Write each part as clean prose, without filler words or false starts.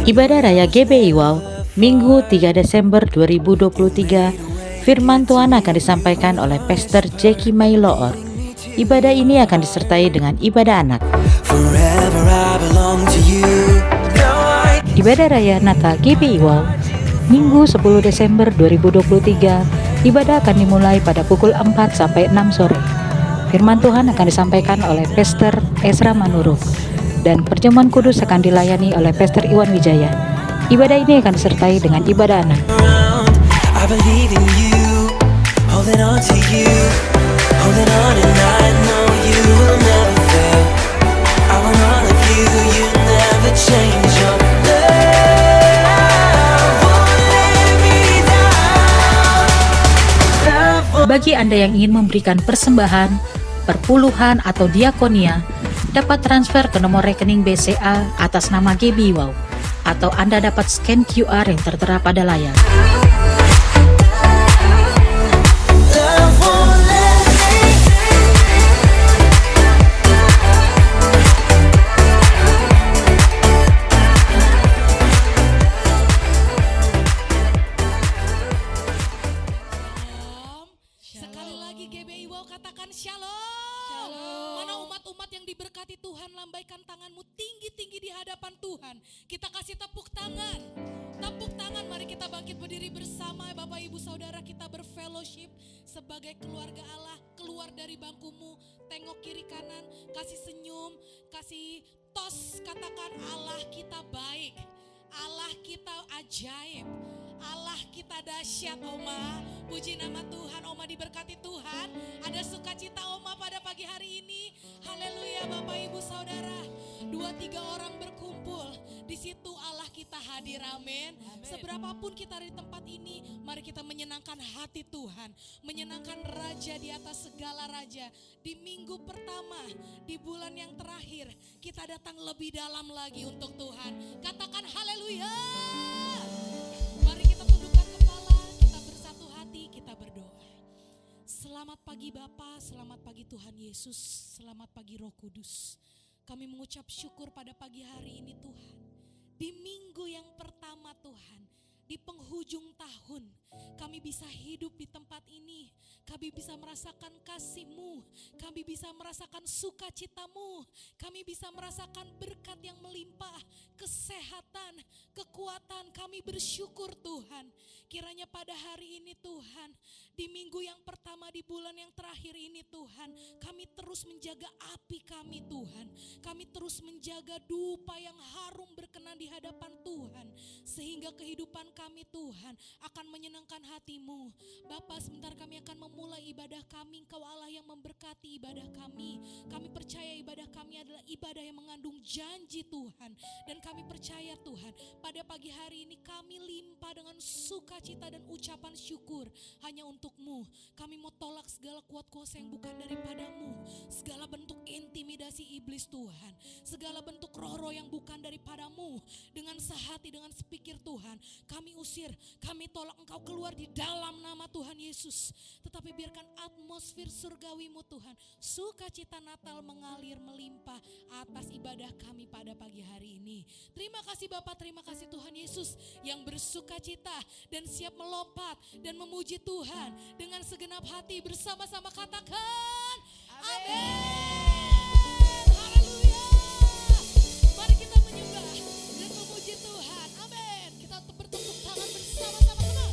Ibadah Raya GBI Wow, Minggu 3 Desember 2023, firman Tuhan akan disampaikan oleh Pastor Jackie Mailoor. Ibadah ini akan disertai dengan ibadah anak. Ibadah Raya Natal GBI Wow, Minggu 10 Desember 2023, ibadah akan dimulai pada pukul 4 sampai 6 sore. Firman Tuhan akan disampaikan oleh Pastor Ezra Manurung dan perjamuan kudus akan dilayani oleh Pastor Iwan Wijaya. Ibadah ini akan disertai dengan ibadah anak. Bagi Anda yang ingin memberikan persembahan, perpuluhan atau diakonia, dapat transfer ke nomor rekening BCA atas nama GBI Wow, atau Anda dapat scan QR yang tertera pada layar. Sekali lagi GBI Wow katakan shalom. Mana umat-umat yang diberkati Tuhan, lambaikan tanganmu tinggi-tinggi di hadapan Tuhan. Kita kasih tepuk tangan. Tepuk tangan, mari kita bangkit berdiri bersama Bapak Ibu Saudara, kita berfellowship sebagai keluarga Allah. Keluar dari bangkumu, tengok kiri kanan, kasih senyum, kasih tos, katakan Allah kita baik. Allah kita ajaib, Allah kita dahsyat. Oma, puji nama Tuhan. Oma diberkati Tuhan. Ada sukacita Oma pada pagi hari ini. Haleluya Bapak Ibu Saudara. 2-3 orang berkumpul, di situ Allah kita hadir. Amin. Seberapapun kita di tempat ini, mari kita menyenangkan hati Tuhan, menyenangkan Raja di atas segala raja. Di minggu pertama, di bulan yang terakhir, kita datang lebih dalam lagi untuk Tuhan. Katakan haleluya. Mari kita tundukkan kepala, kita bersatu hati, kita berdoa. Selamat pagi Bapa, selamat pagi Tuhan Yesus, selamat pagi Roh Kudus. Kami mengucap syukur pada pagi hari ini Tuhan. Di minggu yang pertama Tuhan, di penghujung tahun, kami bisa hidup di tempat ini. Kami bisa merasakan kasih-Mu, kami bisa merasakan sukacita-Mu, kami bisa merasakan berkat yang melimpah, kesehatan, kekuatan. Kami bersyukur Tuhan. Kiranya pada hari ini Tuhan, di minggu yang pertama di bulan yang terakhir ini Tuhan, kami terus menjaga api kami Tuhan. Kami terus menjaga dupa yang harum berkenan di hadapan Tuhan, sehingga kehidupan kami Tuhan akan menyenangkan hati-Mu. Bapa, sebentar kami akan memulai ibadah kami. Engkau Allah yang memberkati ibadah kami. Kami percaya ibadah kami adalah ibadah yang mengandung janji Tuhan. Dan kami percaya Tuhan, pada pagi hari ini kami limpah dengan sukacita dan ucapan syukur hanya untuk-Mu. Kami mau tolak segala kuat kuasa yang bukan daripada-Mu, segala bentuk intimidasi iblis Tuhan, segala bentuk roh-roh yang bukan daripada-Mu. Dengan sehati, dengan sepikir Tuhan, kami usir, kami tolak engkau keluar di dalam nama Tuhan Yesus. Tetapi biarkan atmosfer surgawi-Mu Tuhan, sukacita Natal mengalir melimpah atas ibadah kami pada pagi hari ini. Terima kasih Bapa, terima kasih Tuhan Yesus yang bersukacita dan siap melompat dan memuji Tuhan dengan segenap hati. Bersama-sama katakan amin. Haleluya. Mari kita menyembah dan memuji Tuhan. Amin. Kita bertepuk tangan bersama-sama teman.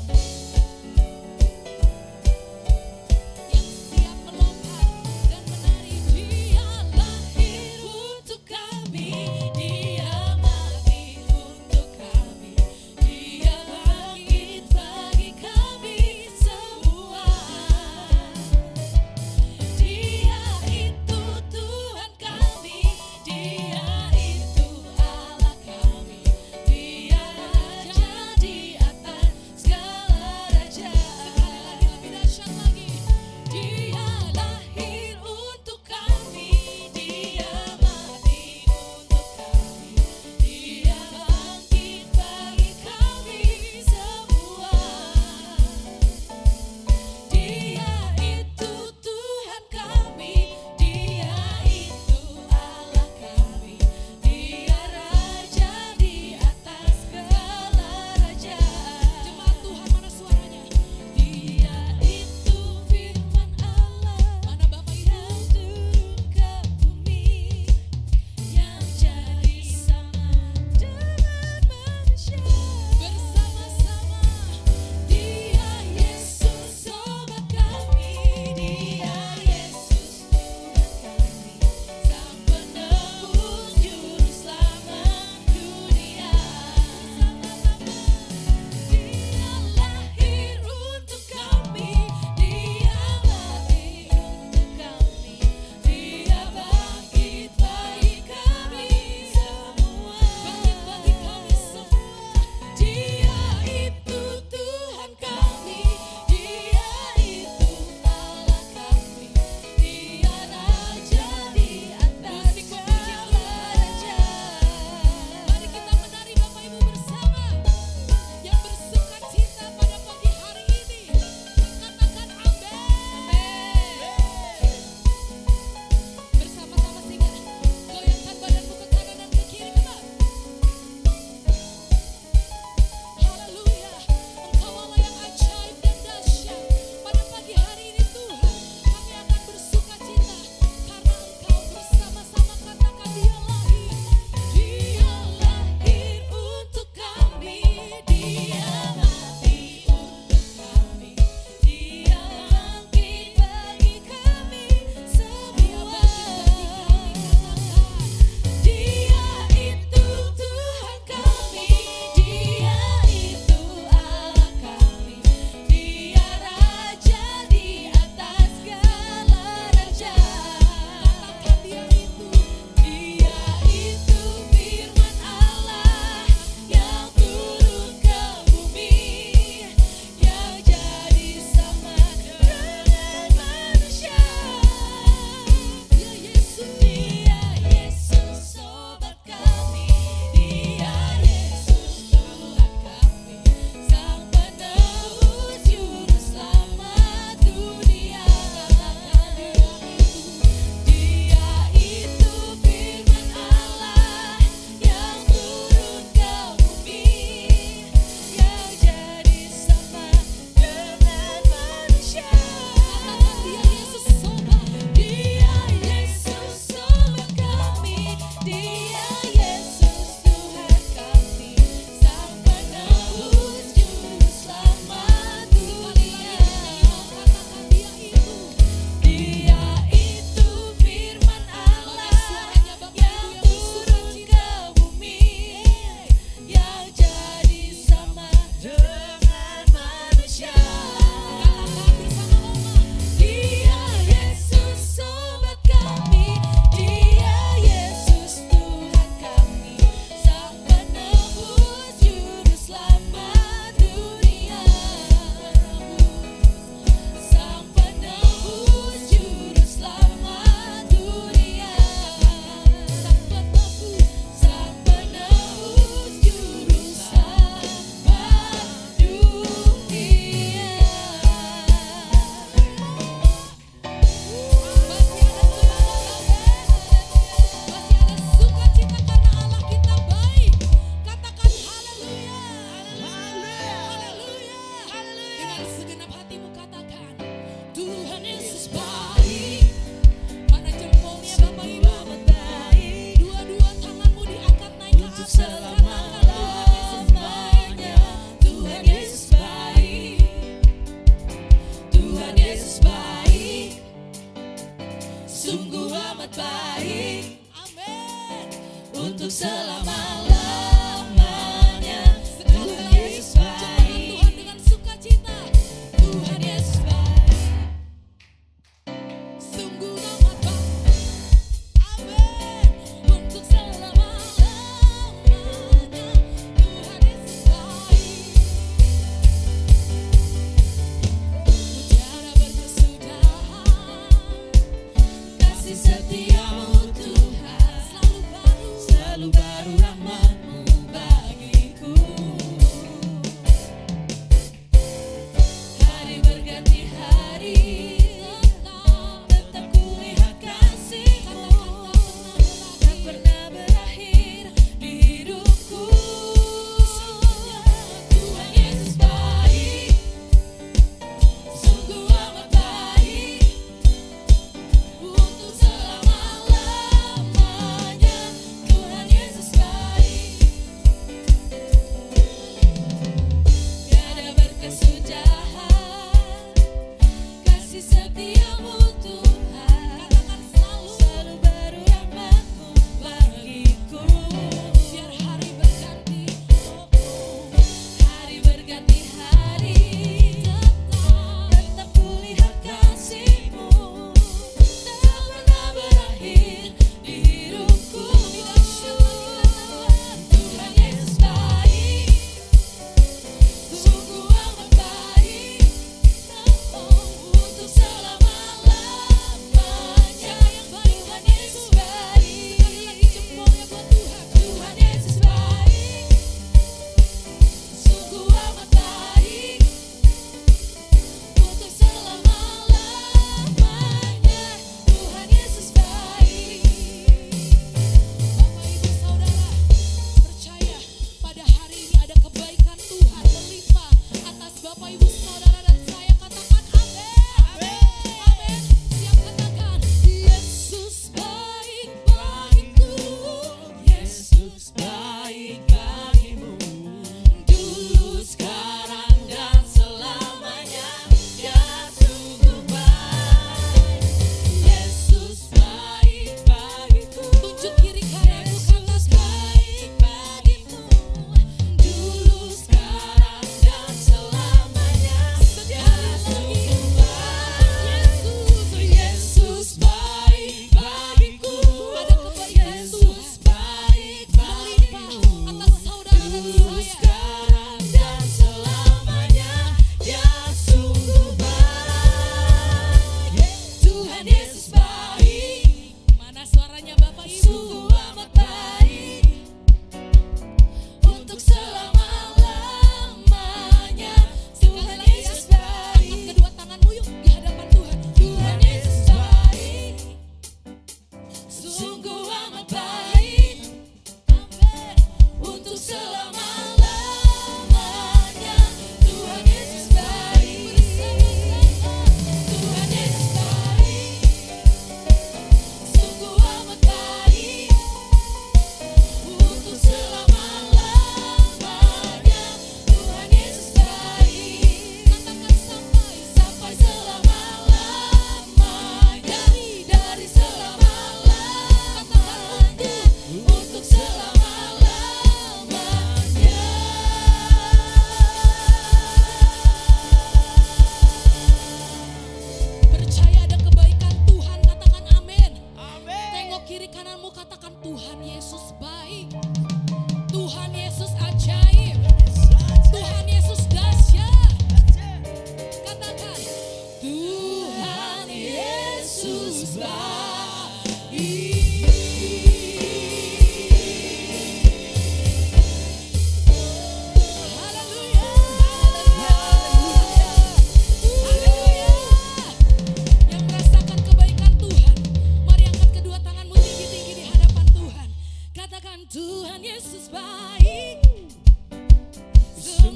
Yang siap melompat dan menari. Dia lahir untuk kami, Dia mati untuk kami, Dia bangkit bagi kami semua. Dia itu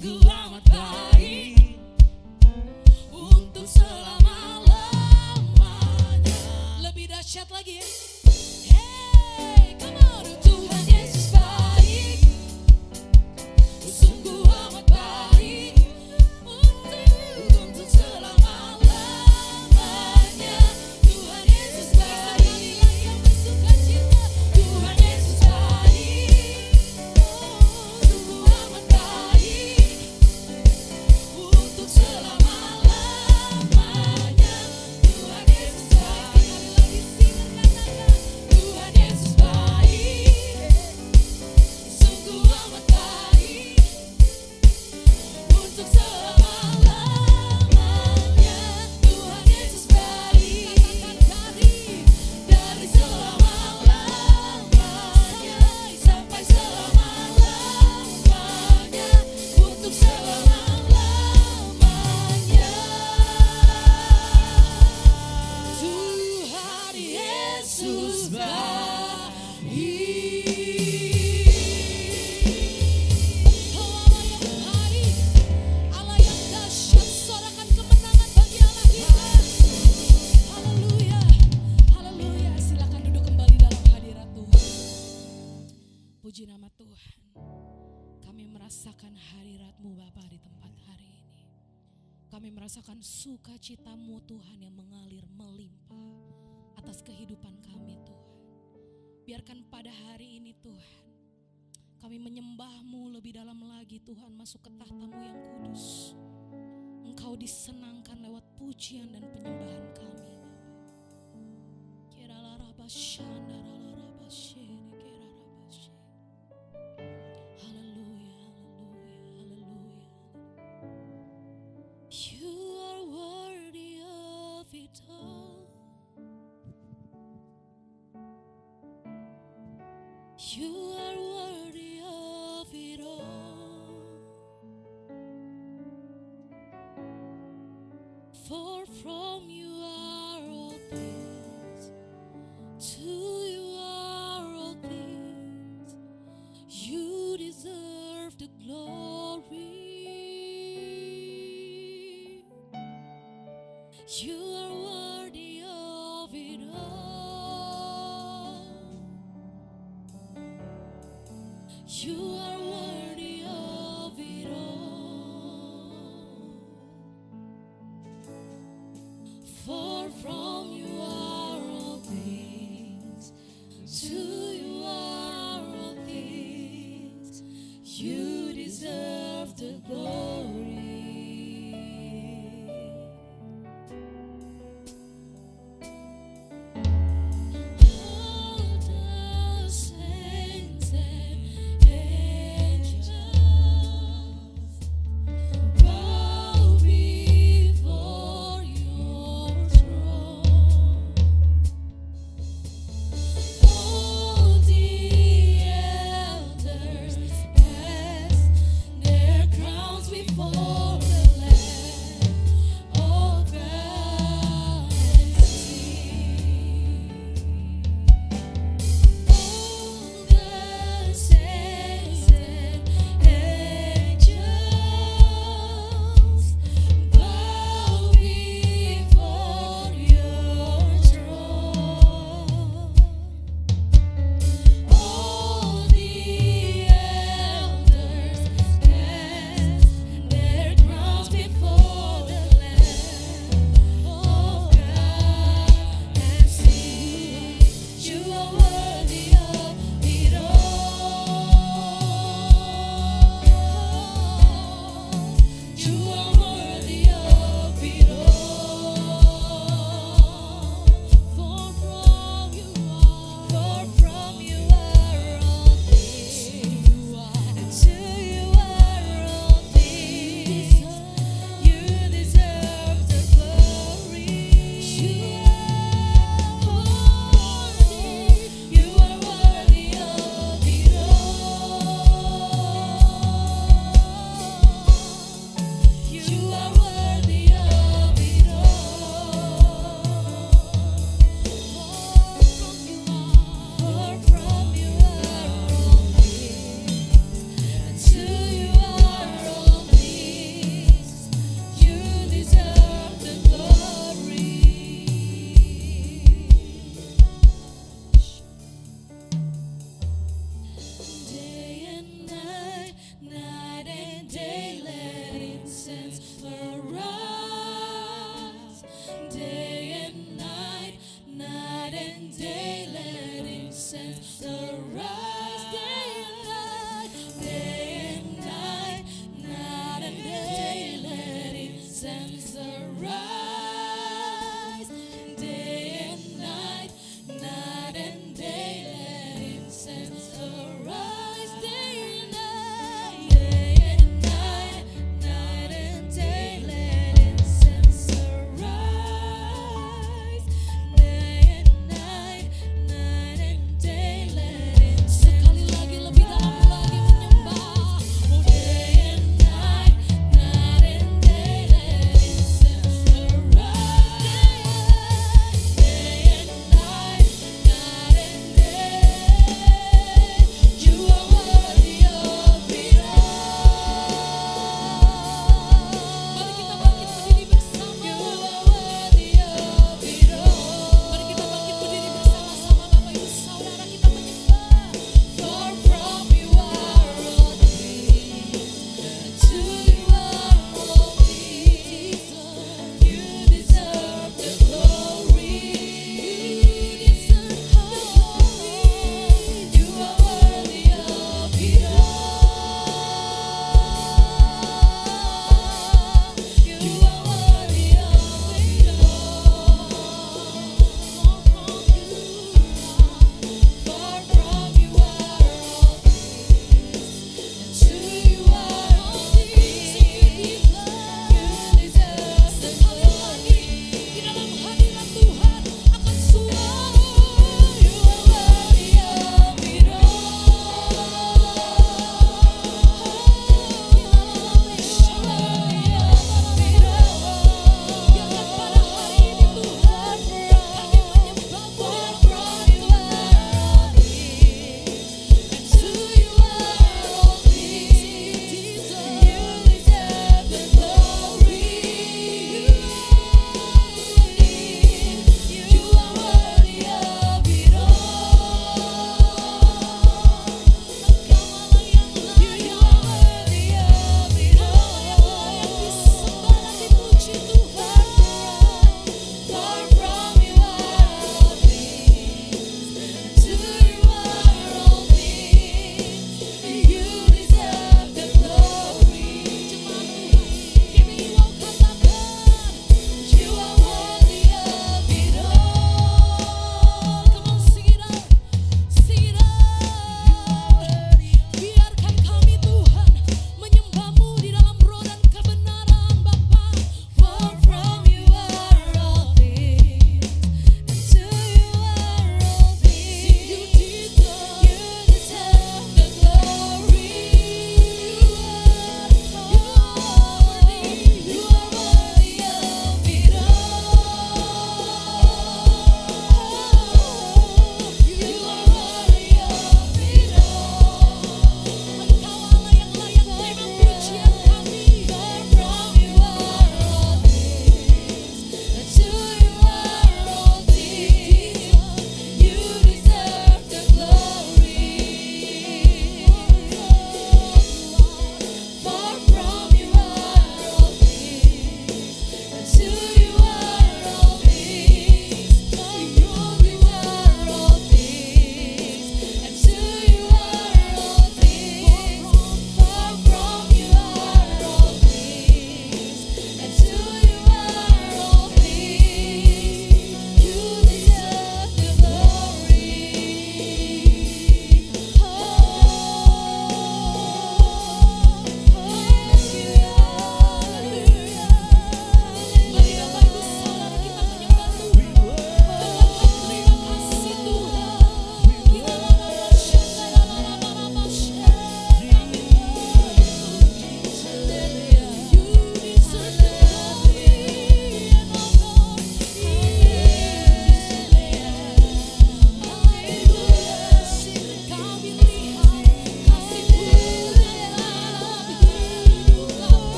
sungguh amat baik untuk selama-lamanya. Lebih dahsyat lagi ya. Hey, come on. Tuhan Yesus baik, sungguh amat baik untuk selama-lamanya. Tuhan Yesus baik, yang bersuka cita. Tuhan Yesus baik, sungguh amat baik untuk selama-lamanya. Tuhan Yesus baik, lagi sing katanya. Tuhan Yesus baik, sungguh amat baik untuk selama-lamanya. Tuhan Yesus baik, dari selama-lamanya sampai selama-lamanya, untuk selama-lamanya. Tuhan Yesus baik. Oh Allah yang baik, Allah yang dahsyat, sorakan kemenangan bagi Allah kita. Haleluya, haleluya. Silakan duduk kembali dalam hadirat Tuhan. Puji nama Tuhan. Kami merasakan hadirat-Mu Bapa di tempat hari ini. Kami merasakan sukacita-Mu Tuhan yang mengalir melimpah atas kehidupan kami Tuhan. Biarkan pada hari ini Tuhan, kami menyembah-Mu lebih dalam lagi Tuhan, masuk ke tahta-Mu yang kudus. Engkau disenangkan lewat pujian dan penyembahan kami Bapa. Haleluya, haleluya, haleluya. You are worthy of it all. You are worthy of it all. For from you are all things, to you are all things. You deserve the glory. You are worthy of it all. You are worthy of it all. For from you are all things, to you are all things. You deserve the glory. All the saints and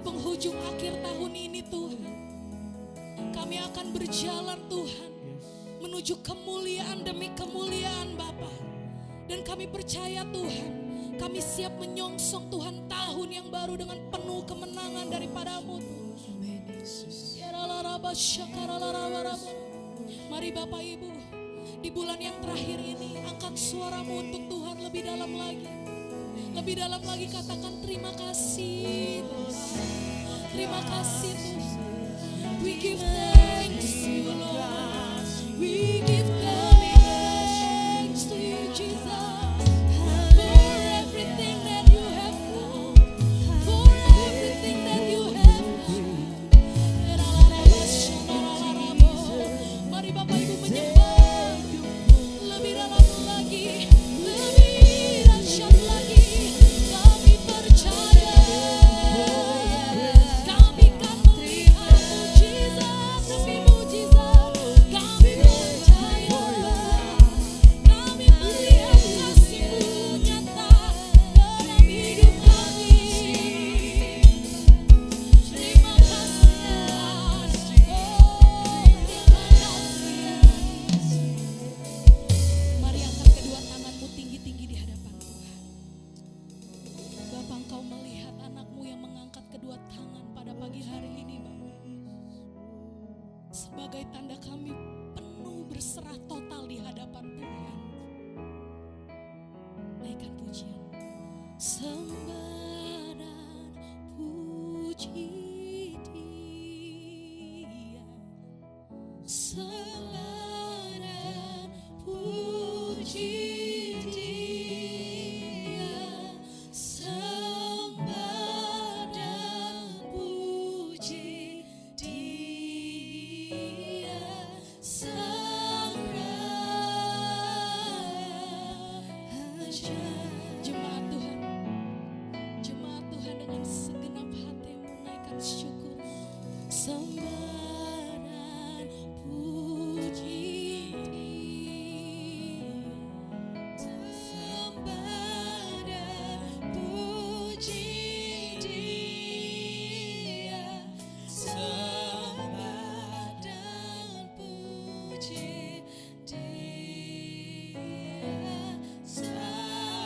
penghujung akhir tahun ini Tuhan, kami akan berjalan Tuhan menuju kemuliaan demi kemuliaan Bapa. Dan kami percaya Tuhan, kami siap menyongsong Tuhan tahun yang baru dengan penuh kemenangan daripada-Mu Tuhan. Mari Bapak Ibu, di bulan yang terakhir ini angkat suaramu untuk Tuhan lebih dalam lagi. Lebih dalam lagi katakan terima kasih Tuhan. Terima kasih Tuhan. We give thanks to you Lord. We give thanks to you Jesus. For everything that you have done. For everything that you have done. Mari Bapak Ibu menyembah lebih dalam lagi, lebih dahsyat lagi. Kami percaya kami kan melihat mujizat demi mujizat. Kami percaya kami melihat kasih-Mu nyata dalam hidup kami. Terima kasih Tuhan. Terima kasih. Mari angkat kedua tanganmu tinggi-tinggi di hadapan Tuhan. Bapa, Engkau melihat anak-Mu yang mengangkat kedua tangan pada pagi hari ini Bapa. Sebagai tanda kami penuh berserah total di hadapan Tuhan. Naikkan pujian. Sembah dan puji Dia. Sembah dan puji Dia. Sembah dan puji Dia. Sang Raja. Jemaat Tuhan, jemaat Tuhan dengan segenap hati menaikkan syukur. Sembah dan puji Dia. Sembah dan puji Dia. Sembah dan puji Dia. Sang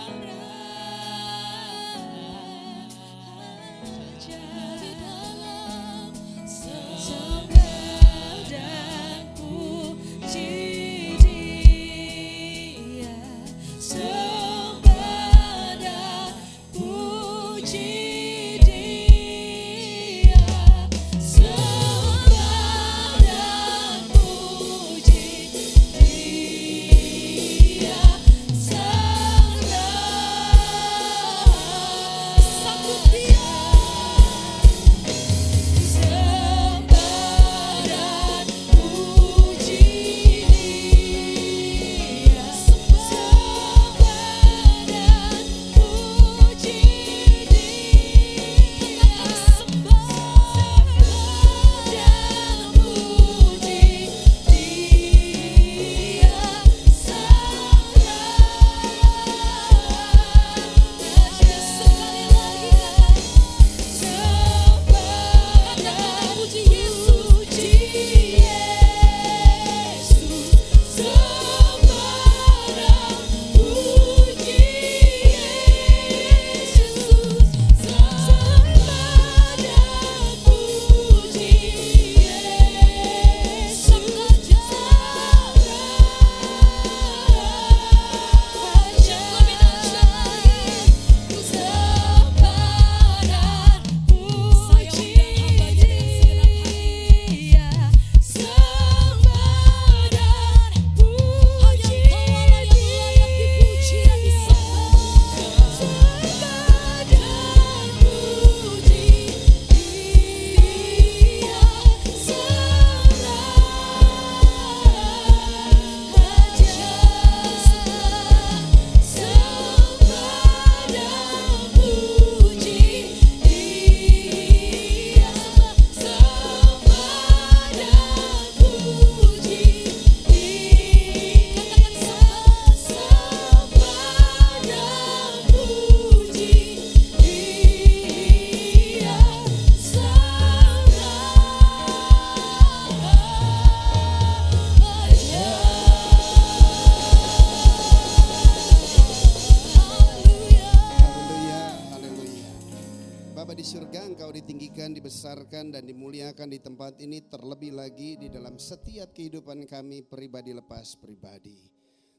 Bapa di surga, Engkau ditinggikan, dibesarkan dan dimuliakan di tempat ini, terlebih lagi di dalam setiap kehidupan kami pribadi lepas pribadi.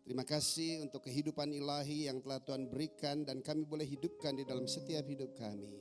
Terima kasih untuk kehidupan ilahi yang telah Tuhan berikan dan kami boleh hidupkan di dalam setiap hidup kami.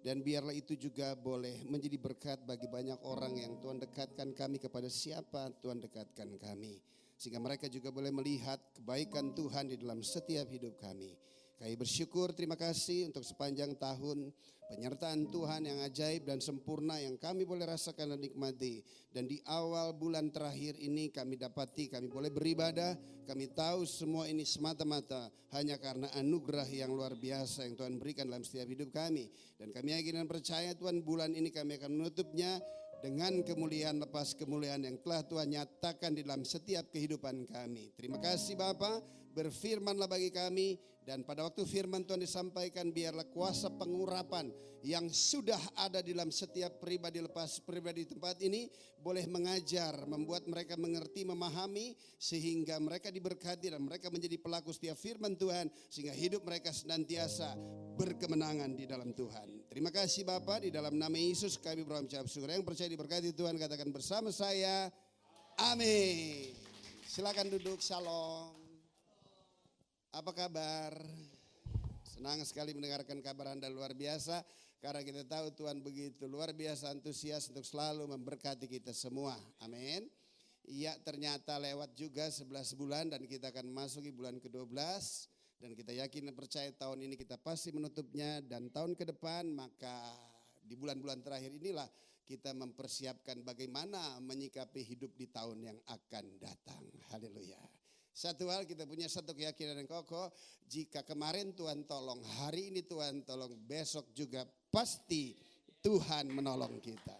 Dan biarlah itu juga boleh menjadi berkat bagi banyak orang yang Tuhan dekatkan kami kepada siapa Tuhan dekatkan kami. Sehingga mereka juga boleh melihat kebaikan Tuhan di dalam setiap hidup kami. Kami bersyukur, terima kasih untuk sepanjang tahun penyertaan Tuhan yang ajaib dan sempurna yang kami boleh rasakan dan nikmati. Dan di awal bulan terakhir ini kami dapati, kami boleh beribadah, kami tahu semua ini semata-mata hanya karena anugerah yang luar biasa yang Tuhan berikan dalam setiap hidup kami. Dan kami yakin dan percaya Tuhan, bulan ini kami akan menutupnya dengan kemuliaan lepas kemuliaan yang telah Tuhan nyatakan di dalam setiap kehidupan kami. Terima kasih Bapa, berfirmanlah bagi kami, dan pada waktu firman Tuhan disampaikan biarlah kuasa pengurapan yang sudah ada di dalam setiap pribadi lepas pribadi di tempat ini boleh mengajar, membuat mereka mengerti, memahami, sehingga mereka diberkati dan mereka menjadi pelaku setiap firman Tuhan, sehingga hidup mereka senantiasa berkemenangan di dalam Tuhan. Terima kasih Bapa, di dalam nama Yesus kami berucap syukur. Yang percaya diberkati Tuhan katakan bersama saya, amin. Silakan duduk, shalom. Apa kabar? Senang sekali mendengarkan kabar Anda luar biasa, karena kita tahu Tuhan begitu luar biasa antusias untuk selalu memberkati kita semua. Amin. Iya, ternyata lewat juga 11 bulan dan kita akan memasuki bulan ke-12. Dan kita yakin dan percaya tahun ini kita pasti menutupnya, dan tahun ke depan, maka di bulan-bulan terakhir inilah kita mempersiapkan bagaimana menyikapi hidup di tahun yang akan datang. Haleluya. Satu hal, kita punya satu keyakinan yang kokoh, jika kemarin Tuhan tolong, hari ini Tuhan tolong, besok juga pasti Tuhan menolong kita.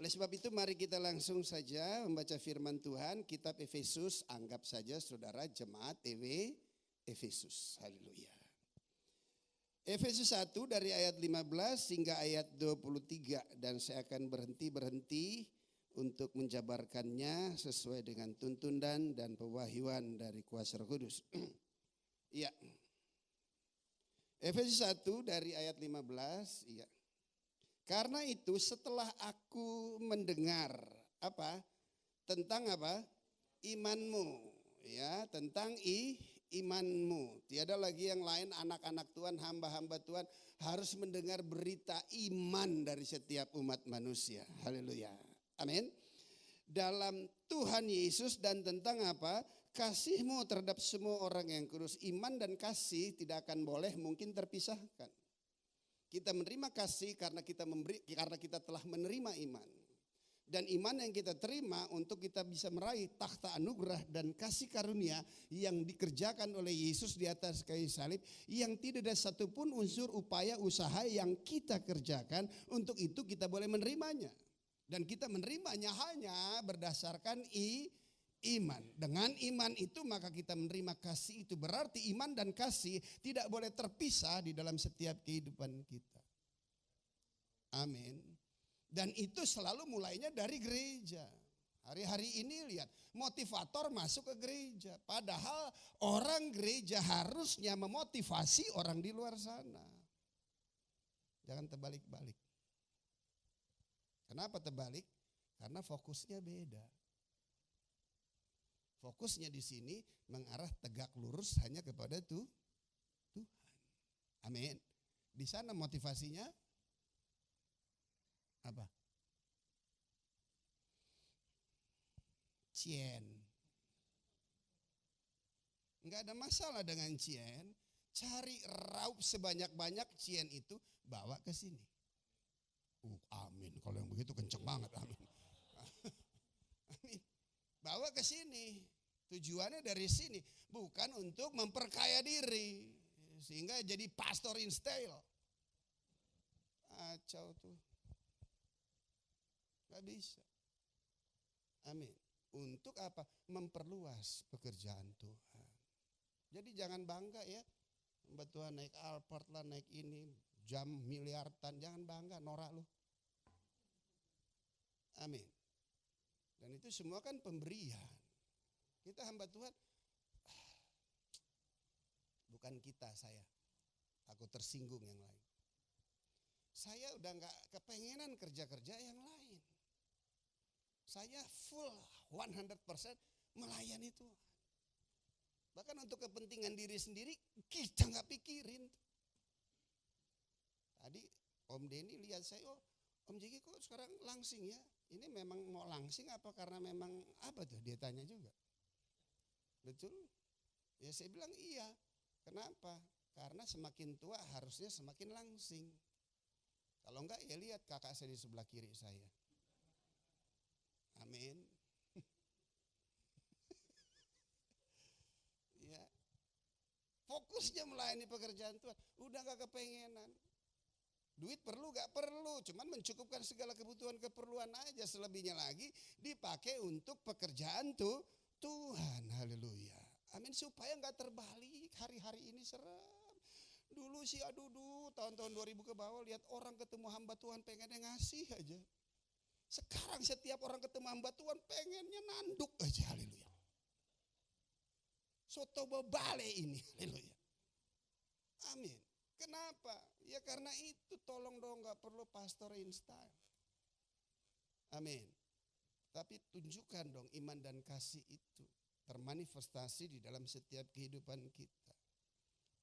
Oleh sebab itu mari kita langsung saja membaca firman Tuhan, kitab Efesus, anggap saja saudara jemaat Efesus. Haleluya. Efesus 1 dari ayat 15 hingga ayat 23, dan saya akan berhenti untuk menjabarkannya sesuai dengan tuntunan dan pewahyuan dari kuasa Roh Kudus. Iya. Efesus 1 dari ayat 15, iya. Karena itu setelah aku mendengar tentang imanmu, ya, tentang imanmu. Tiada lagi yang lain, anak-anak Tuhan, hamba-hamba Tuhan harus mendengar berita iman dari setiap umat manusia. Haleluya. Amin. Dalam Tuhan Yesus, dan tentang kasihmu terhadap semua orang yang kudus. Iman dan kasih tidak akan boleh mungkin terpisahkan. Kita menerima kasih karena kita telah menerima iman. Dan iman yang kita terima untuk kita bisa meraih takhta anugerah dan kasih karunia yang dikerjakan oleh Yesus di atas kayu salib, yang tidak ada satupun unsur upaya usaha yang kita kerjakan, untuk itu kita boleh menerimanya. Dan kita menerimanya hanya berdasarkan iman. Dengan iman itu maka kita menerima kasih itu. Berarti iman dan kasih tidak boleh terpisah di dalam setiap kehidupan kita. Amin. Dan itu selalu mulainya dari gereja. Hari-hari ini lihat, motivator masuk ke gereja. Padahal orang gereja harusnya memotivasi orang di luar sana. Jangan terbalik-balik. Kenapa terbalik? Karena fokusnya beda. Fokusnya di sini mengarah tegak lurus hanya kepada Tuhan. Amin. Di sana motivasinya apa? Cien. Enggak ada masalah dengan cien. Cari raup sebanyak-banyak cien itu, bawa ke sini. Amin. Kalau yang begitu kenceng banget, amin. Amin. Bawa ke sini. Tujuannya dari sini, bukan untuk memperkaya diri sehingga jadi pastor in style. Kacau tuh. Gak bisa. Amin. Untuk apa? Memperluas pekerjaan Tuhan. Jadi jangan bangga ya, Mbak Tuhan naik Alphard lah, naik ini, jam miliaran, jangan bangga, norak lu. Amin. Dan itu semua kan pemberian. Kita hamba Tuhan, bukan kita, saya. Takut tersinggung yang lain. Saya udah nggak kepengenan kerja-kerja yang lain. Saya full 100% melayani Tuhan. Bahkan untuk kepentingan diri sendiri kita nggak pikirin. Tadi Om Denny lihat saya, oh Om Jiki kok sekarang langsing ya? Ini memang mau langsing apa karena memang apa tuh? Dia tanya juga. Betul? Ya saya bilang iya. Kenapa? Karena semakin tua harusnya semakin langsing. Kalau enggak ya lihat kakak saya di sebelah kiri saya. Amin. Ya. Fokusnya melayani pekerjaan Tuhan. Udah gak kepengenan. Duit perlu gak perlu. Cuman mencukupkan segala kebutuhan keperluan aja. Selebihnya lagi dipakai untuk pekerjaan tuh Tuhan. Haleluya. Amin. Supaya gak terbalik. Hari-hari ini serem. Dulu sih aduh tahun-tahun 2000 ke bawah lihat orang ketemu hamba Tuhan pengennya ngasih aja. Sekarang setiap orang ketemu hamba Tuhan pengennya nanduk aja. Haleluya. Soto bebale ini. Haleluya. Amin. Kenapa? Ya karena itu tolong dong gak perlu pastor instan. Amin. Tapi tunjukkan dong iman dan kasih itu termanifestasi di dalam setiap kehidupan kita.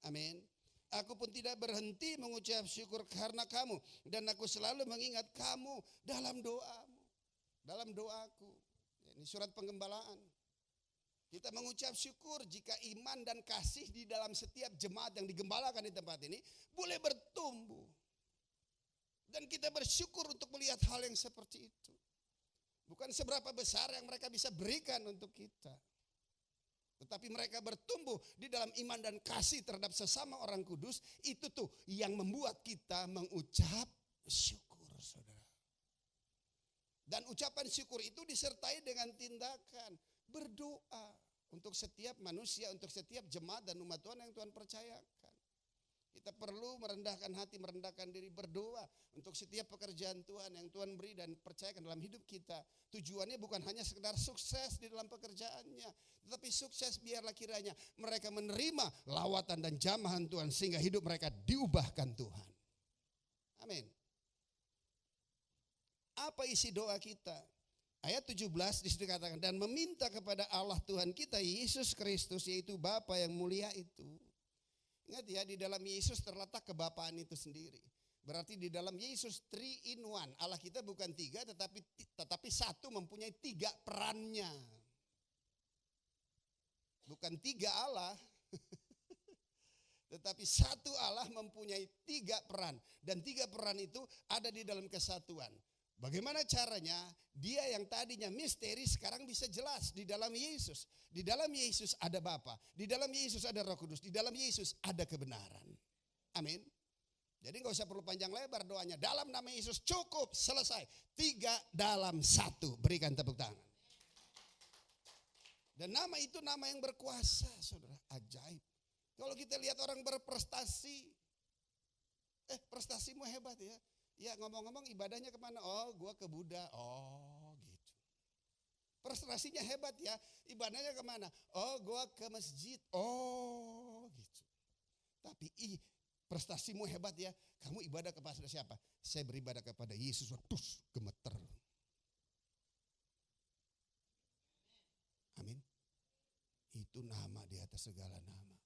Amin. Aku pun tidak berhenti mengucap syukur karena kamu. Dan aku selalu mengingat kamu dalam doamu. Dalam doaku. Ini surat penggembalaan. Kita mengucap syukur jika iman dan kasih di dalam setiap jemaat yang digembalakan di tempat ini boleh bertumbuh. Dan kita bersyukur untuk melihat hal yang seperti itu. Bukan seberapa besar yang mereka bisa berikan untuk kita. Tetapi mereka bertumbuh di dalam iman dan kasih terhadap sesama orang kudus. Itu tuh yang membuat kita mengucap syukur, saudara. Dan ucapan syukur itu disertai dengan tindakan berdoa untuk setiap manusia, untuk setiap jemaat dan umat Tuhan yang Tuhan percayakan. Kita perlu merendahkan hati, merendahkan diri, berdoa untuk setiap pekerjaan Tuhan yang Tuhan beri dan percayakan dalam hidup kita. Tujuannya bukan hanya sekedar sukses di dalam pekerjaannya, tetapi sukses biarlah kiranya mereka menerima lawatan dan jamahan Tuhan sehingga hidup mereka diubahkan Tuhan. Amin. Apa isi doa kita? Ayat 17 disitu katakan, dan meminta kepada Allah Tuhan kita Yesus Kristus, yaitu Bapa yang mulia itu. Ingat ya, di dalam Yesus terletak kebapaan itu sendiri. Berarti di dalam Yesus 3 in 1. Allah kita bukan 3 tetapi satu, mempunyai 3 perannya. Bukan 3 Allah. Tetapi satu Allah mempunyai 3 peran. Dan 3 peran itu ada di dalam kesatuan. Bagaimana caranya? Dia yang tadinya misteri sekarang bisa jelas di dalam Yesus. Di dalam Yesus ada Bapa, di dalam Yesus ada Roh Kudus, di dalam Yesus ada kebenaran. Amin. Jadi gak usah perlu panjang lebar doanya. Dalam nama Yesus cukup, selesai. 3 dalam 1. Berikan tepuk tangan. Dan nama itu nama yang berkuasa, saudara. Ajaib. Kalau kita lihat orang berprestasi, prestasimu hebat ya. Ya ngomong-ngomong ibadahnya kemana? Oh gue ke Buddha. Oh gitu. Prestasinya hebat ya. Ibadahnya kemana? Oh gue ke masjid. Oh gitu. Tapi prestasimu hebat ya. Kamu ibadah kepada siapa? Saya beribadah kepada Yesus. Waduh gemeter. Amin. Itu nama di atas segala nama.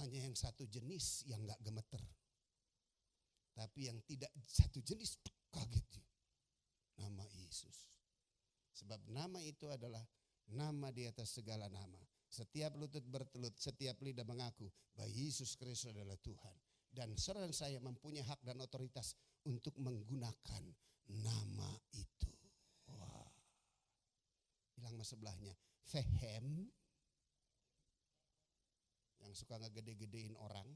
Hanya yang satu jenis yang gak gemeter. Tapi yang tidak satu jenis kaget. Nama Yesus. Sebab nama itu adalah nama di atas segala nama. Setiap lutut bertelut, setiap lidah mengaku bahwa Yesus Kristus adalah Tuhan. Dan saudara saya mempunyai hak dan otoritas untuk menggunakan nama itu. Wah. Bilang sama sebelahnya, fehem. Yang suka ngegede-gedein orang.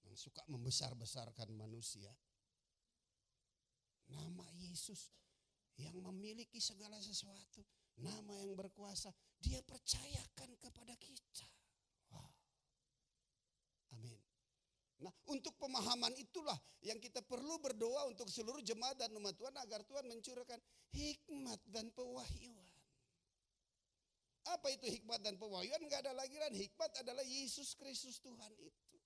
Yang suka membesar-besarkan manusia. Nama Yesus yang memiliki segala sesuatu. Nama yang berkuasa. Dia percayakan kepada kita. Wow. Amin. Nah untuk pemahaman itulah yang kita perlu berdoa untuk seluruh jemaat dan umat Tuhan. Agar Tuhan mencurahkan hikmat dan pewahyuan. Apa itu hikmat dan pewahyuan? Gak ada lagi kan. Hikmat adalah Yesus Kristus Tuhan itu.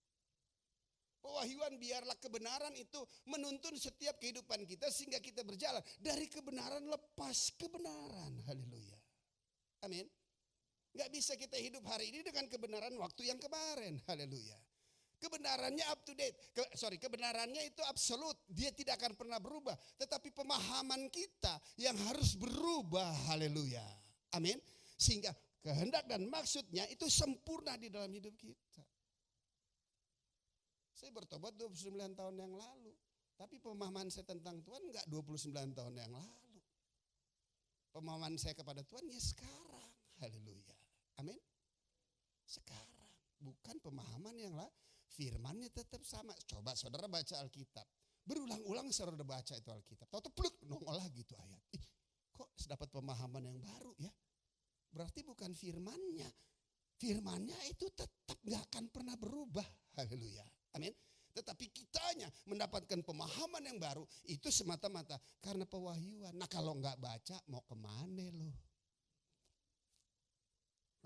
Pewahyuan biarlah kebenaran itu menuntun setiap kehidupan kita sehingga kita berjalan dari kebenaran lepas kebenaran. Haleluya. Amin. Gak bisa kita hidup hari ini dengan kebenaran waktu yang kemarin. Haleluya. Kebenarannya up to date. Kebenarannya itu absolut. Dia tidak akan pernah berubah. Tetapi pemahaman kita yang harus berubah. Haleluya. Amin. Sehingga kehendak dan maksudnya itu sempurna di dalam hidup kita. Saya bertobat 29 tahun yang lalu. Tapi pemahaman saya tentang Tuhan enggak 29 tahun yang lalu. Pemahaman saya kepada Tuhan ya sekarang. Haleluya. Amin. Sekarang. Bukan pemahaman yang lah. Firmannya tetap sama. Coba saudara baca Alkitab. Berulang-ulang saudara baca itu Alkitab. Tahu-tahu pluk nongol lagi itu ayat. Kok dapat pemahaman yang baru ya. Berarti bukan firmannya. Firmannya itu tetap gak akan pernah berubah. Haleluya. Amin. Tetapi kitanya mendapatkan pemahaman yang baru. Itu semata-mata karena pewahyuan. Nah kalau gak baca mau kemana lo?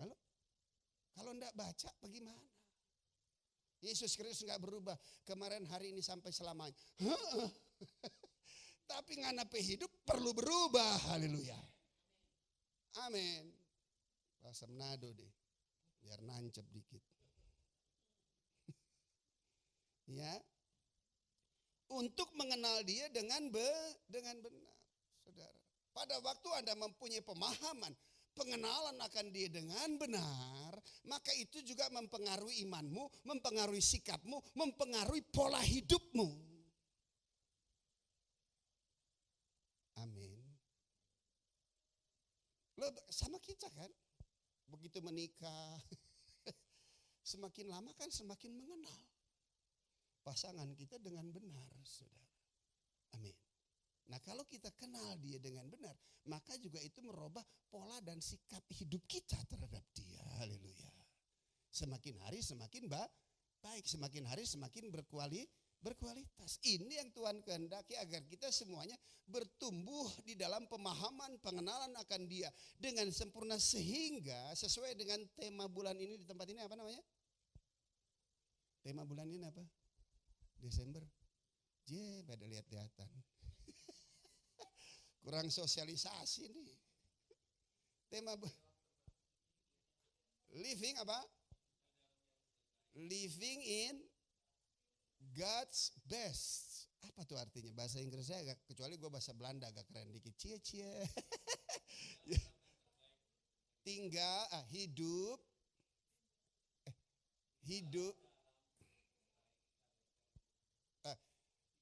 Lalu? Kalau gak baca bagaimana? Yesus Kristus gak berubah. Kemarin, hari ini, sampai selamanya. Tapi nganape hidup perlu berubah. Haleluya. Amin. Bahasa Manado deh. Biar nancep dikit. Ya. Untuk mengenal dia dengan benar. Saudara. Pada waktu Anda mempunyai pemahaman. Pengenalan akan dia dengan benar, maka itu juga mempengaruhi imanmu, mempengaruhi sikapmu, mempengaruhi pola hidupmu. Amin. Lo sama kita kan, begitu menikah, semakin lama kan semakin mengenal pasangan kita dengan benar, saudara. Amin. Nah kalau kita kenal dia dengan benar, maka juga itu merubah pola dan sikap hidup kita terhadap dia. Haleluya. Semakin hari semakin baik, semakin hari semakin berkualitas. Ini yang Tuhan kehendaki agar kita semuanya bertumbuh di dalam pemahaman pengenalan akan dia dengan sempurna, sehingga sesuai dengan tema bulan ini di tempat ini apa namanya? Tema bulan ini apa? Desember. Pada lihat-lihatan. Kurang sosialisasi nih. Tema living apa? Living in God's best. Apa tuh artinya? Bahasa Inggris saya agak, kecuali gue bahasa Belanda agak keren dikit. Cie. Tinggal hidup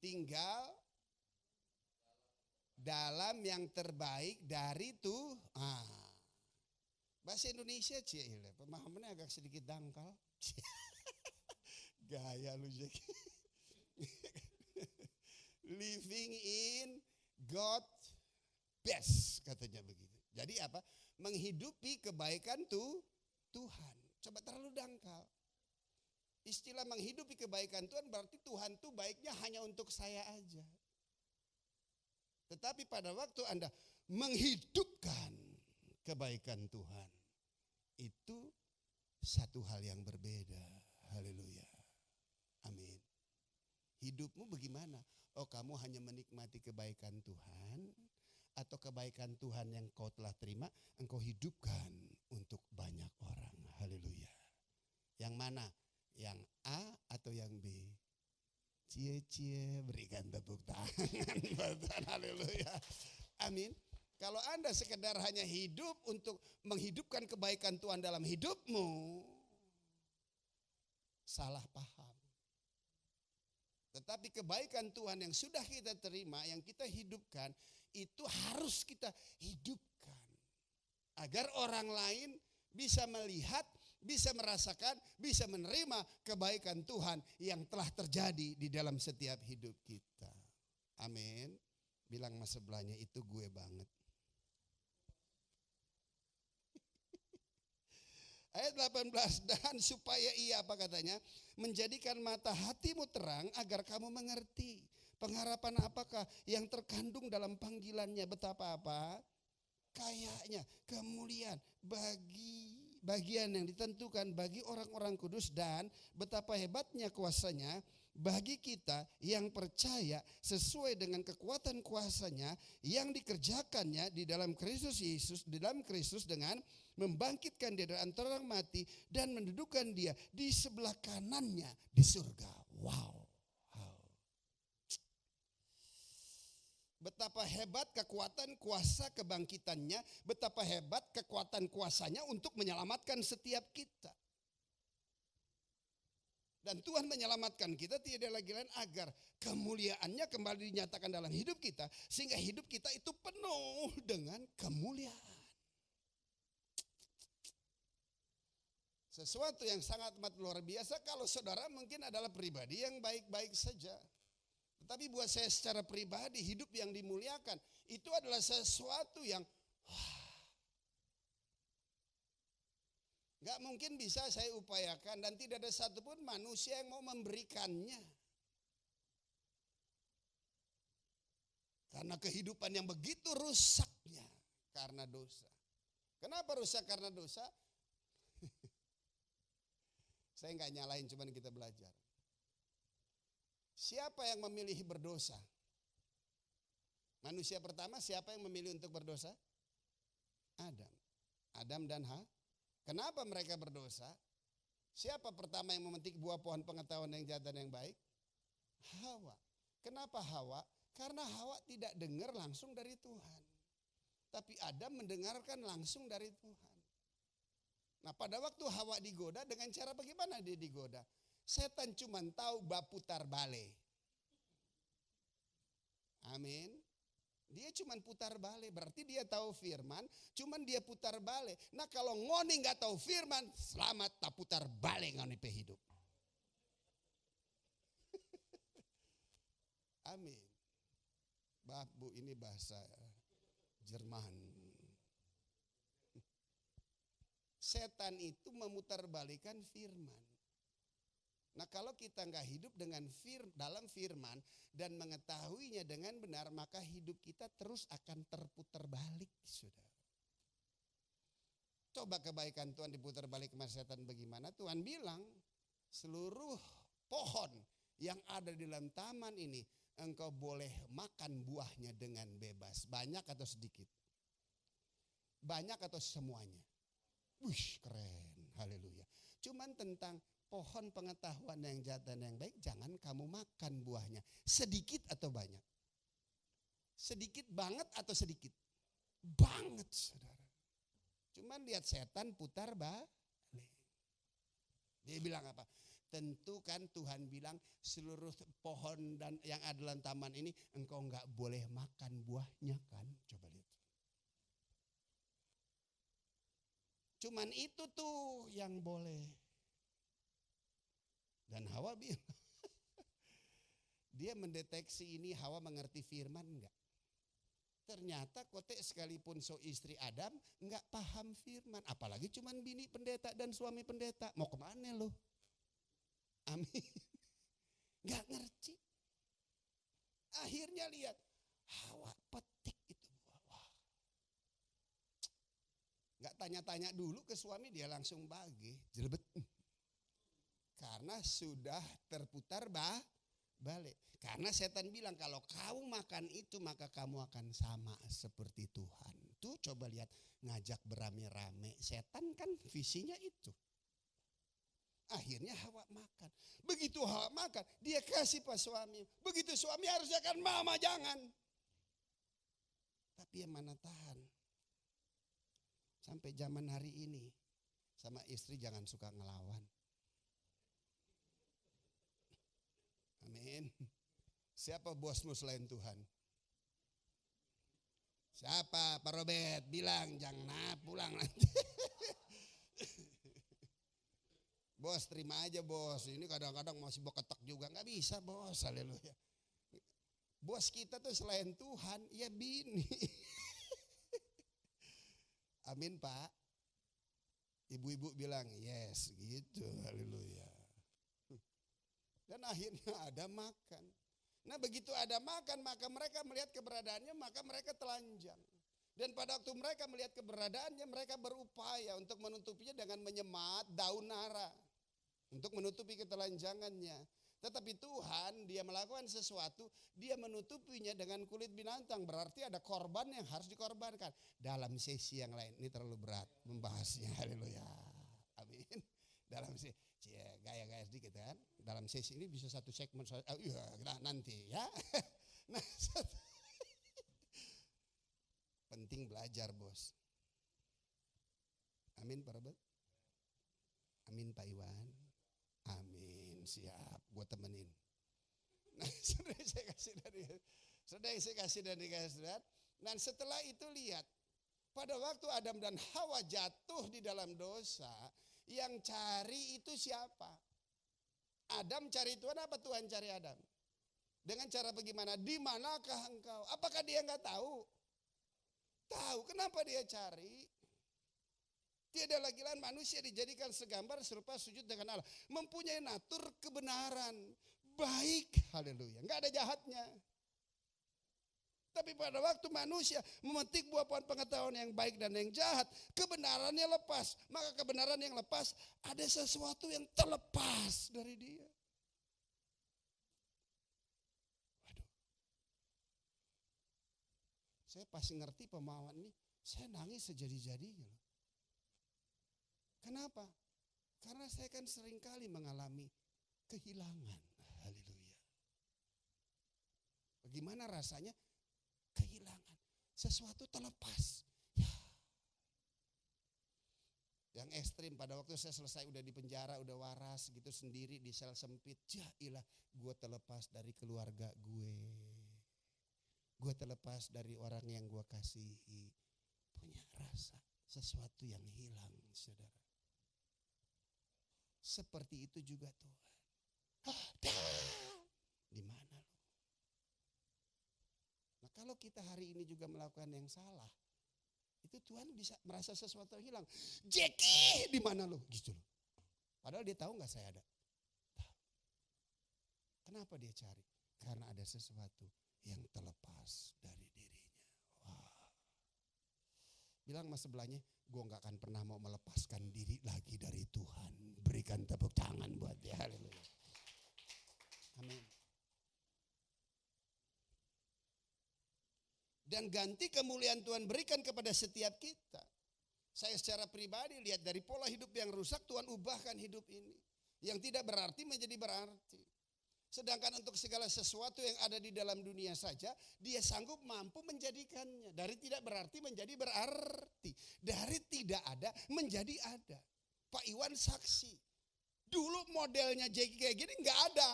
tinggal dalam yang terbaik dari bahasa Indonesia pemahamannya agak sedikit dangkal. Gaya lu Jack. Living in God's best katanya begitu. Jadi apa? Menghidupi kebaikan Tuhan. Coba terlalu dangkal. Istilah menghidupi kebaikan Tuhan berarti Tuhan tuh baiknya hanya untuk saya aja. Tetapi pada waktu Anda menghidupkan kebaikan Tuhan, itu satu hal yang berbeda. Haleluya. Amin. Hidupmu bagaimana? Oh, kamu hanya menikmati kebaikan Tuhan, atau kebaikan Tuhan yang kau telah terima, engkau hidupkan untuk banyak orang. Haleluya. Yang mana? Yang A atau yang B? Cie, berikan tepuk tangan. Haleluya. Amin. Kalau Anda sekedar hanya hidup untuk menghidupkan kebaikan Tuhan dalam hidupmu, salah paham. Tetapi kebaikan Tuhan yang sudah kita terima, yang kita hidupkan, itu harus kita hidupkan. Agar orang lain bisa melihat, bisa merasakan, bisa menerima kebaikan Tuhan yang telah terjadi di dalam setiap hidup kita. Amin. Bilang mas sebelahnya, itu gue banget. Ayat 18, dan supaya ia apa katanya? Menjadikan mata hatimu terang agar kamu mengerti. Pengharapan apakah yang terkandung dalam panggilannya, betapa apa? Kayaknya kemuliaan bagian yang ditentukan bagi orang-orang kudus, dan betapa hebatnya kuasanya bagi kita yang percaya sesuai dengan kekuatan kuasanya yang dikerjakannya di dalam Kristus Yesus, di dalam Kristus dengan membangkitkan dia dari antara orang mati dan mendudukkan dia di sebelah kanannya di surga. Wow. Betapa hebat kekuatan kuasa kebangkitannya, betapa hebat kekuatan kuasanya untuk menyelamatkan setiap kita. Dan Tuhan menyelamatkan kita tidak lagi lain agar kemuliaannya kembali dinyatakan dalam hidup kita. Sehingga hidup kita itu penuh dengan kemuliaan. Sesuatu yang sangat amat luar biasa kalau saudara mungkin adalah pribadi yang baik-baik saja. Tetapi buat saya secara pribadi hidup yang dimuliakan itu adalah sesuatu yang gak mungkin bisa saya upayakan dan tidak ada satupun manusia yang mau memberikannya. Karena kehidupan yang begitu rusaknya karena dosa. Kenapa rusak karena dosa? Saya gak nyalain, cuman kita belajar. Siapa yang memilih berdosa? Manusia pertama siapa yang memilih untuk berdosa? Adam. Adam dan Hawa. Kenapa mereka berdosa? Siapa pertama yang memetik buah pohon pengetahuan yang jahat dan yang baik? Hawa. Kenapa Hawa? Karena Hawa tidak dengar langsung dari Tuhan. Tapi Adam mendengarkan langsung dari Tuhan. Nah pada waktu Hawa digoda dengan cara bagaimana dia digoda? Setan cuma tahu bab putar balik. Amin. Dia cuma putar balik, berarti dia tahu firman, cuman dia putar balik. Nah kalau ngoni nggak tahu firman, selamat tak putar balik ngoni pe hidup. Amin. Bu ini bahasa Jerman. Setan itu memutarbalikan firman. Nah kalau kita nggak hidup dengan dalam firman dan mengetahuinya dengan benar, maka hidup kita terus akan terputar balik, saudara. Coba kebaikan Tuhan diputar balik ke setan bagaimana? Tuhan bilang seluruh pohon yang ada di dalam taman ini engkau boleh makan buahnya dengan bebas. Banyak atau sedikit? Banyak atau semuanya? Wih keren, haleluya. Cuman tentang pohon pengetahuan yang jahat dan yang baik, jangan kamu makan buahnya. Sedikit atau banyak? Sedikit banget atau sedikit? Banget, saudara. Cuman lihat setan putar balik. Dia bilang apa? Tentu kan Tuhan bilang seluruh pohon dan yang ada dalam taman ini engkau enggak boleh makan buahnya kan? Coba lihat. Cuman itu tuh yang boleh. Dan Hawa bilang, dia mendeteksi ini Hawa mengerti firman enggak? Ternyata kotek sekalipun so istri Adam enggak paham firman. Apalagi cuman bini pendeta dan suami pendeta. Mau kemana lo? Amin. Enggak ngerti. Akhirnya lihat, Hawa petik itu buah. Enggak tanya-tanya dulu ke suami, dia langsung bagi. Jelebet. Karena sudah terputar balik. Karena setan bilang kalau kamu makan itu maka kamu akan sama seperti Tuhan. Tuh coba lihat ngajak berame-rame. Setan kan visinya itu. Akhirnya Hawa makan. Begitu Hawa makan dia kasih pas suami. Begitu suami harusnya kan mama jangan. Tapi yang mana tahan. Sampai zaman hari ini sama istri jangan suka ngelawan. Amin. Siapa bosmu selain Tuhan? Siapa? Pak Robert bilang jangan pulang nanti. Bos terima aja bos. Ini kadang-kadang masih beketak juga. Gak bisa bos. Haleluya. Bos kita tuh selain Tuhan ya bini. Amin Pak. Ibu-ibu bilang yes gitu. Haleluya. Dan akhirnya ada makan. Nah begitu ada makan maka mereka melihat keberadaannya maka mereka telanjang. Dan pada waktu mereka melihat keberadaannya mereka berupaya untuk menutupinya dengan menyemat daun nara. Untuk menutupi ketelanjangannya. Tetapi Tuhan dia melakukan sesuatu, dia menutupinya dengan kulit binatang. Berarti ada korban yang harus dikorbankan. Dalam sesi yang lain, ini terlalu berat membahasnya, haleluya. Amin. Dalam sesi, gaya-gaya sedikit kan. Dalam sesi ini bisa satu segmen, nanti ya. Nah, penting belajar bos. Amin Pak Robert. Amin Pak Iwan. Amin, siap, gue temenin. Nah, sudah saya kasih dari saudara. Dan setelah itu lihat, pada waktu Adam dan Hawa jatuh di dalam dosa, yang cari itu siapa? Adam cari Tuhan, apa Tuhan cari Adam? Dengan cara bagaimana? Di manakah engkau? Apakah dia nggak tahu? Tahu. Kenapa dia cari? Tiada lagi lain manusia dijadikan segambar serupa sujud dengan Allah. Mempunyai natur kebenaran. Baik. Haleluya. Enggak ada jahatnya. Tapi pada waktu manusia memetik buah pohon pengetahuan yang baik dan yang jahat. Kebenarannya lepas. Maka kebenaran yang lepas. Ada sesuatu yang terlepas dari dia. Waduh. Saya pasti ngerti pemahaman ini. Saya nangis sejadi-jadinya. Kenapa? Karena saya kan seringkali mengalami kehilangan. Haleluya. Bagaimana rasanya? Kehilangan. Sesuatu terlepas. Ya. Yang ekstrim pada waktu saya selesai udah di penjara, udah waras gitu sendiri di sel sempit. Jailah gue terlepas dari keluarga gue. Gue terlepas dari orang yang gue kasihi. Punya rasa sesuatu yang hilang, saudara. Seperti itu juga Tuhan. Di mana lo? Nah, kalau kita hari ini juga melakukan yang salah, itu Tuhan bisa merasa sesuatu yang hilang. Jeki, di mana lo? Gitu loh. Padahal dia tahu nggak saya ada. Tahu. Kenapa dia cari? Karena ada sesuatu yang terlepas dari dirinya. Wah. Bilang sama sebelahnya, gue gak akan pernah mau melepaskan diri lagi dari Tuhan. Berikan tepuk tangan buat dia. Haleluya. Amin. Dan ganti kemuliaan Tuhan berikan kepada setiap kita. Saya secara pribadi lihat dari pola hidup yang rusak, Tuhan ubahkan hidup ini. Yang tidak berarti menjadi berarti. Sedangkan untuk segala sesuatu yang ada di dalam dunia saja, dia sanggup mampu menjadikannya. Dari tidak berarti menjadi berarti. Dari tidak ada menjadi ada. Pak Iwan saksi. Dulu modelnya Jeki kayak gini nggak ada.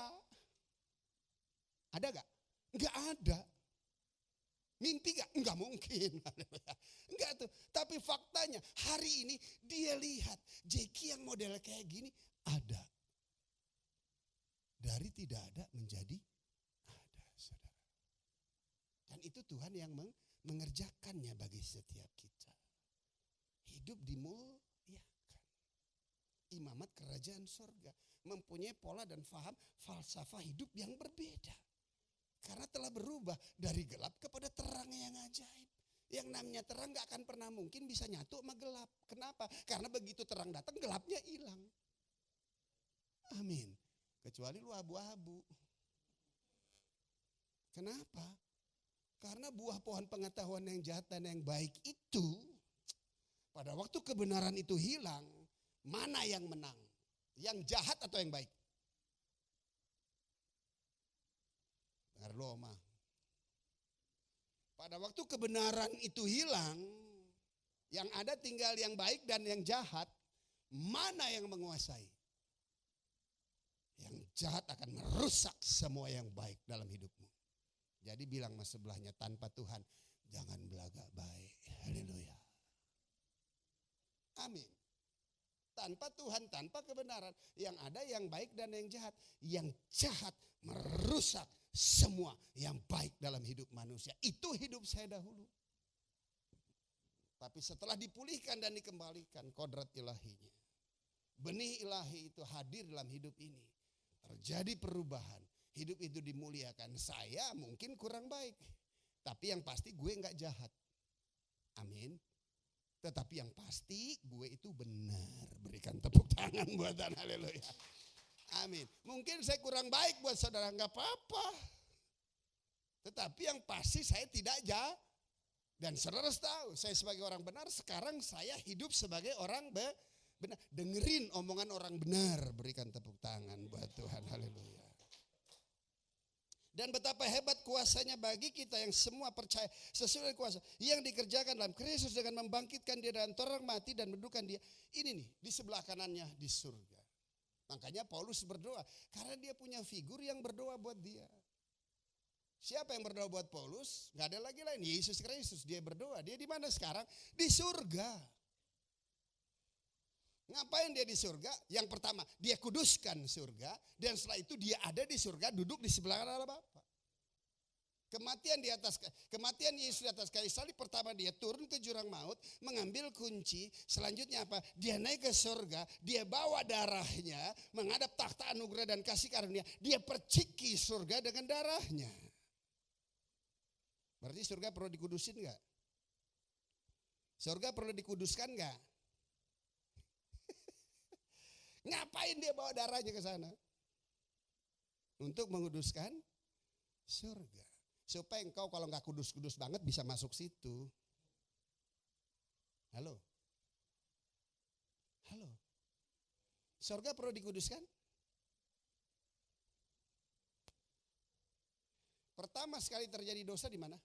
Ada gak? Nggak ada. Mimpi gak? Nggak mungkin. Enggak tuh. Tapi faktanya hari ini dia lihat Jeki yang model kayak gini ada. Dari tidak ada menjadi ada, saudara. Dan itu Tuhan yang mengerjakannya bagi setiap kita. Hidup dimuliakan. Imamat kerajaan surga. Mempunyai pola dan faham falsafah hidup yang berbeda. Karena telah berubah dari gelap kepada terang yang ajaib. Yang namanya terang gak akan pernah mungkin bisa nyatu sama gelap. Kenapa? Karena begitu terang datang gelapnya hilang. Amin. Kecuali lu abu-abu. Kenapa? Karena buah pohon pengetahuan yang jahat dan yang baik itu, pada waktu kebenaran itu hilang, mana yang menang? Yang jahat atau yang baik? Dengar lo, Oma. Pada waktu kebenaran itu hilang, yang ada tinggal yang baik dan yang jahat, mana yang menguasai? Yang jahat akan merusak semua yang baik dalam hidupmu. Jadi bilang sama sebelahnya, tanpa Tuhan jangan belagak baik. Haleluya. Amin. Tanpa Tuhan, tanpa kebenaran, yang ada yang baik dan yang jahat. Yang jahat merusak semua yang baik dalam hidup manusia. Itu hidup saya dahulu. Tapi setelah dipulihkan dan dikembalikan kodrat ilahinya, benih ilahi itu hadir dalam hidup ini. Terjadi perubahan. Hidup itu dimuliakan. Saya mungkin kurang baik. Tapi yang pasti gue gak jahat. Amin. Tetapi yang pasti gue itu benar. Berikan tepuk tangan buatan haleluya. Amin. Mungkin saya kurang baik buat saudara, nggak apa-apa. Tetapi yang pasti saya tidak jahat. Dan saudara harus tahu, saya sebagai orang benar, sekarang saya hidup sebagai orang benar. Dengerin omongan orang benar, berikan tepuk tangan buat Tuhan, haleluya. Dan betapa hebat kuasanya bagi kita yang semua percaya sesuai dengan kuasa yang dikerjakan dalam Kristus dengan membangkitkan dia dari antara orang mati dan mendudukan dia. Ini nih, di sebelah kanannya di surga. Makanya Paulus berdoa, karena dia punya figur yang berdoa buat dia. Siapa yang berdoa buat Paulus? Gak ada lagi lain, Yesus Kristus. Dia berdoa, dia di mana sekarang? Di surga. Ngapain dia di surga? Yang pertama, dia kuduskan surga. Dan setelah itu dia ada di surga, duduk di sebelah kanan Allah Bapa. Kematian Yesus di atas kayu salib, pertama dia turun ke jurang maut, mengambil kunci. Selanjutnya apa? Dia naik ke surga, dia bawa darahnya, menghadap takhta anugerah dan kasih karunia. Dia perciki surga dengan darahnya. Berarti surga perlu dikudusin gak? Surga perlu dikuduskan gak? Ngapain dia bawa darahnya ke sana? Untuk menguduskan surga. Supaya engkau kalau gak kudus-kudus banget bisa masuk situ. Halo? Halo? Surga perlu dikuduskan? Pertama sekali terjadi dosa di mana?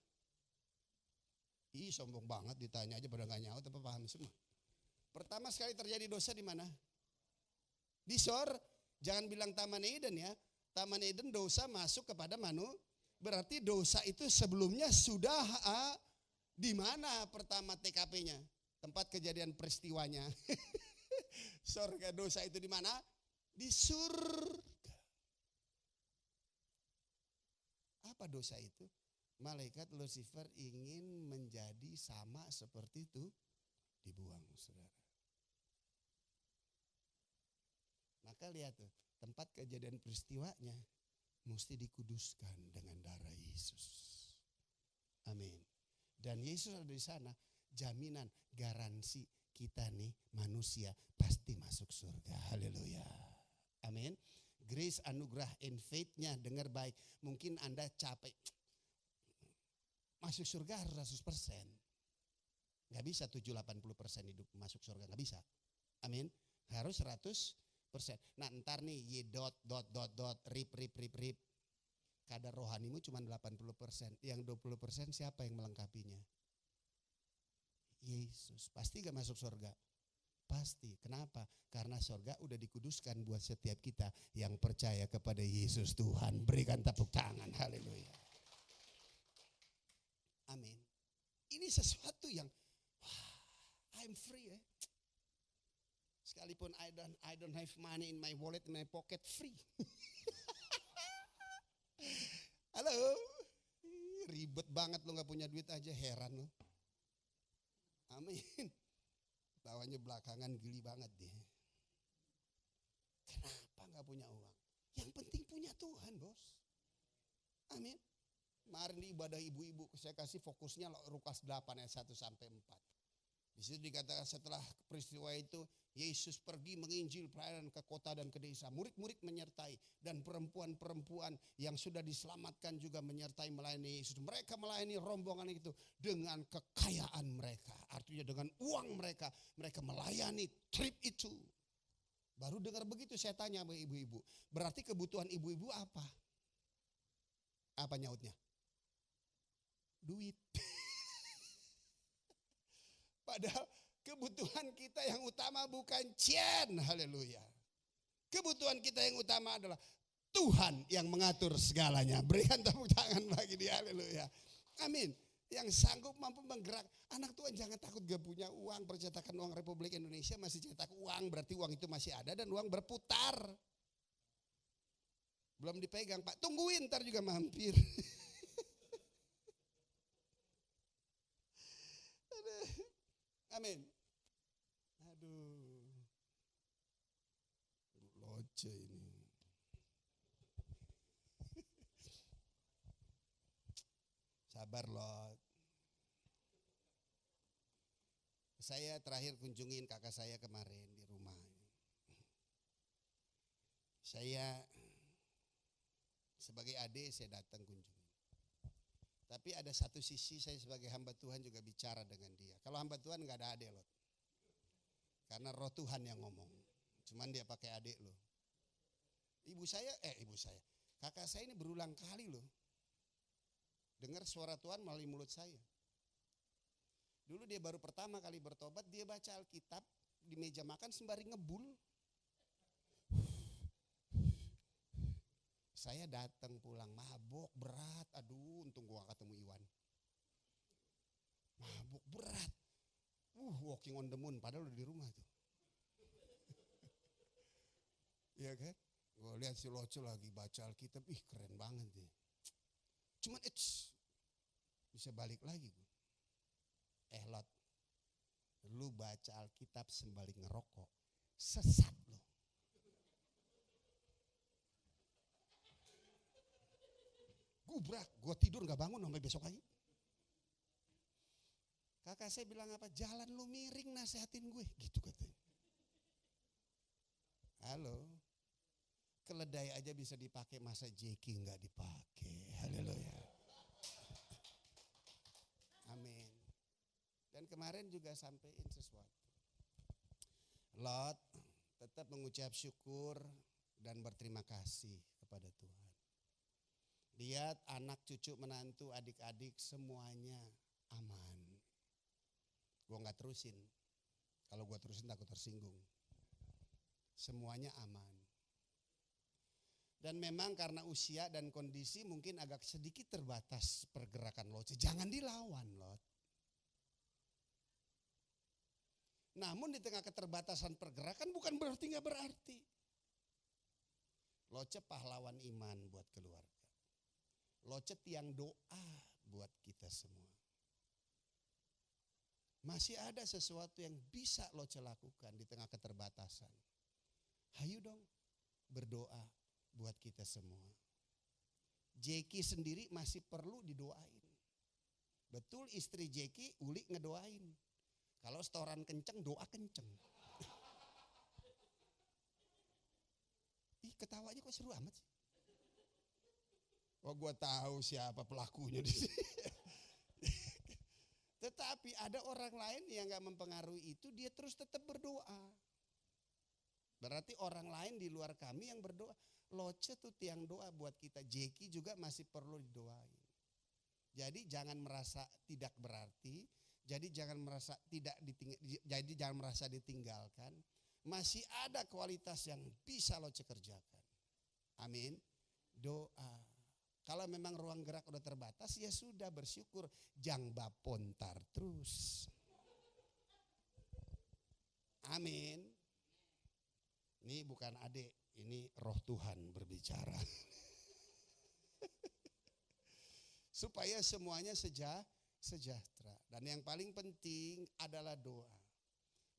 Ih, sombong banget, ditanya aja pada gak nyaut apa paham semua. Pertama sekali terjadi dosa di mana? Di Sor, jangan bilang Taman Eden ya. Taman Eden dosa masuk kepada berarti dosa itu sebelumnya sudah di mana pertama TKP-nya? Tempat kejadian peristiwanya. Surga dosa itu di mana? Di surga. Apa dosa itu? Malaikat Lucifer ingin menjadi sama seperti itu, dibuang saudara. Maka lihat tuh, tempat kejadian peristiwanya mesti dikuduskan dengan darah Yesus. Amin. Dan Yesus ada di sana, jaminan, garansi kita nih manusia pasti masuk surga. Haleluya. Amin. Grace, anugerah, and faith-nya dengar baik. Mungkin Anda capek. Masuk surga harus 100%. Gak bisa 70-80% hidup masuk surga, gak bisa. Amin. Harus 100%. Nah ntar nih rip. Kadar rohanimu cuma 80%. Yang 20% siapa yang melengkapinya? Yesus. Pasti gak masuk surga? Pasti. Kenapa? Karena surga udah dikuduskan buat setiap kita yang percaya kepada Yesus Tuhan. Berikan tepuk tangan. Haleluya. Amin. Ini sesuatu yang I'm free ya. Sekalipun I don't have money in my wallet, in my pocket, free. Halo. Ribet banget lo gak punya duit aja, heran lo. Amin. Tawanya belakangan gili banget deh. Kenapa gak punya uang? Yang penting punya Tuhan, bos. Amin. Kemarin di ibadah ibu-ibu saya kasih fokusnya Lukas 8 ayat 1 sampai 4. Di situ dikatakan setelah peristiwa itu Yesus pergi menginjil pelayanan ke kota dan ke desa. Murid-murid menyertai dan perempuan-perempuan yang sudah diselamatkan juga menyertai melayani Yesus. Mereka melayani rombongan itu dengan kekayaan mereka. Artinya dengan uang mereka, mereka melayani trip itu. Baru dengar begitu saya tanya sama ibu-ibu. Berarti kebutuhan ibu-ibu apa? Apa nyautnya? Duit. Padahal kebutuhan kita yang utama bukan cien, haleluya. Kebutuhan kita yang utama adalah Tuhan yang mengatur segalanya. Berikan tepuk tangan bagi dia, haleluya. Amin. Yang sanggup mampu menggerak. Anak Tuhan jangan takut gak punya uang. Percetakan uang Republik Indonesia masih cetak uang. Berarti uang itu masih ada dan uang berputar. Belum dipegang Pak, tungguin ntar juga mampir. Amin. Aduh. Loce ini. Sabar Lot. Saya terakhir kunjungin kakak saya kemarin di rumah. Saya sebagai adik saya datang kunjungi. Tapi ada satu sisi saya sebagai hamba Tuhan juga bicara dengan dia. Kalau hamba Tuhan nggak ada adik loh. Karena roh Tuhan yang ngomong. Cuman dia pakai adik loh. Kakak saya ini berulang kali loh dengar suara Tuhan melalui mulut saya. Dulu dia baru pertama kali bertobat, dia baca Alkitab di meja makan sembari ngebul. Saya datang pulang mabok berat, aduh untung gua gak ketemu Iwan. Mabok berat, walking on the moon, padahal udah di rumah tuh. Iya kan? Gue lihat si Loce lagi baca Alkitab, keren banget deh. Cuman bisa balik lagi gue. Lot, lu baca Alkitab sembari ngerokok, sesat lo. Gubrak, gue tidur gak bangun sampai besok pagi. Kakak saya bilang apa? Jalan lu miring nasehatin gue, gitu katanya. Halo. Keledai aja bisa dipakai, masa jeki nggak dipakai. Haleluya. Amin. Dan kemarin juga sampaikan sesuatu. Lot tetap mengucap syukur dan berterima kasih kepada Tuhan. Lihat anak cucu menantu adik-adik semuanya aman. Gue nggak terusin. Kalau gue terusin takut tersinggung. Semuanya aman. Dan memang karena usia dan kondisi mungkin agak sedikit terbatas pergerakan Loce. Jangan dilawan Lot. Namun di tengah keterbatasan pergerakan bukan berarti gak berarti. Loce pahlawan iman buat keluarga. Loce tiang doa buat kita semua. Masih ada sesuatu yang bisa Loce lakukan di tengah keterbatasan. Hayu dong berdoa buat kita semua. Jeki sendiri masih perlu didoain. Betul istri Jeki Uli ngedoain. Kalau setoran kenceng doa kenceng. Ketawanya kok seru amat sih. Oh gue tahu siapa pelakunya di sini. Tetapi ada orang lain yang gak mempengaruhi itu, dia terus tetap berdoa. Berarti orang lain di luar kami yang berdoa. Loce tuh tiang doa buat kita. Jeki juga masih perlu didoain. Jadi jangan merasa tidak berarti. Jadi jangan merasa ditinggalkan. Masih ada kualitas yang bisa Loce kerjakan. Amin. Doa. Kalau memang ruang gerak udah terbatas, ya sudah bersyukur. Jang bapontar terus. Amin. Ini bukan adik, ini roh Tuhan berbicara. Supaya semuanya sejahtera. Dan yang paling penting adalah doa.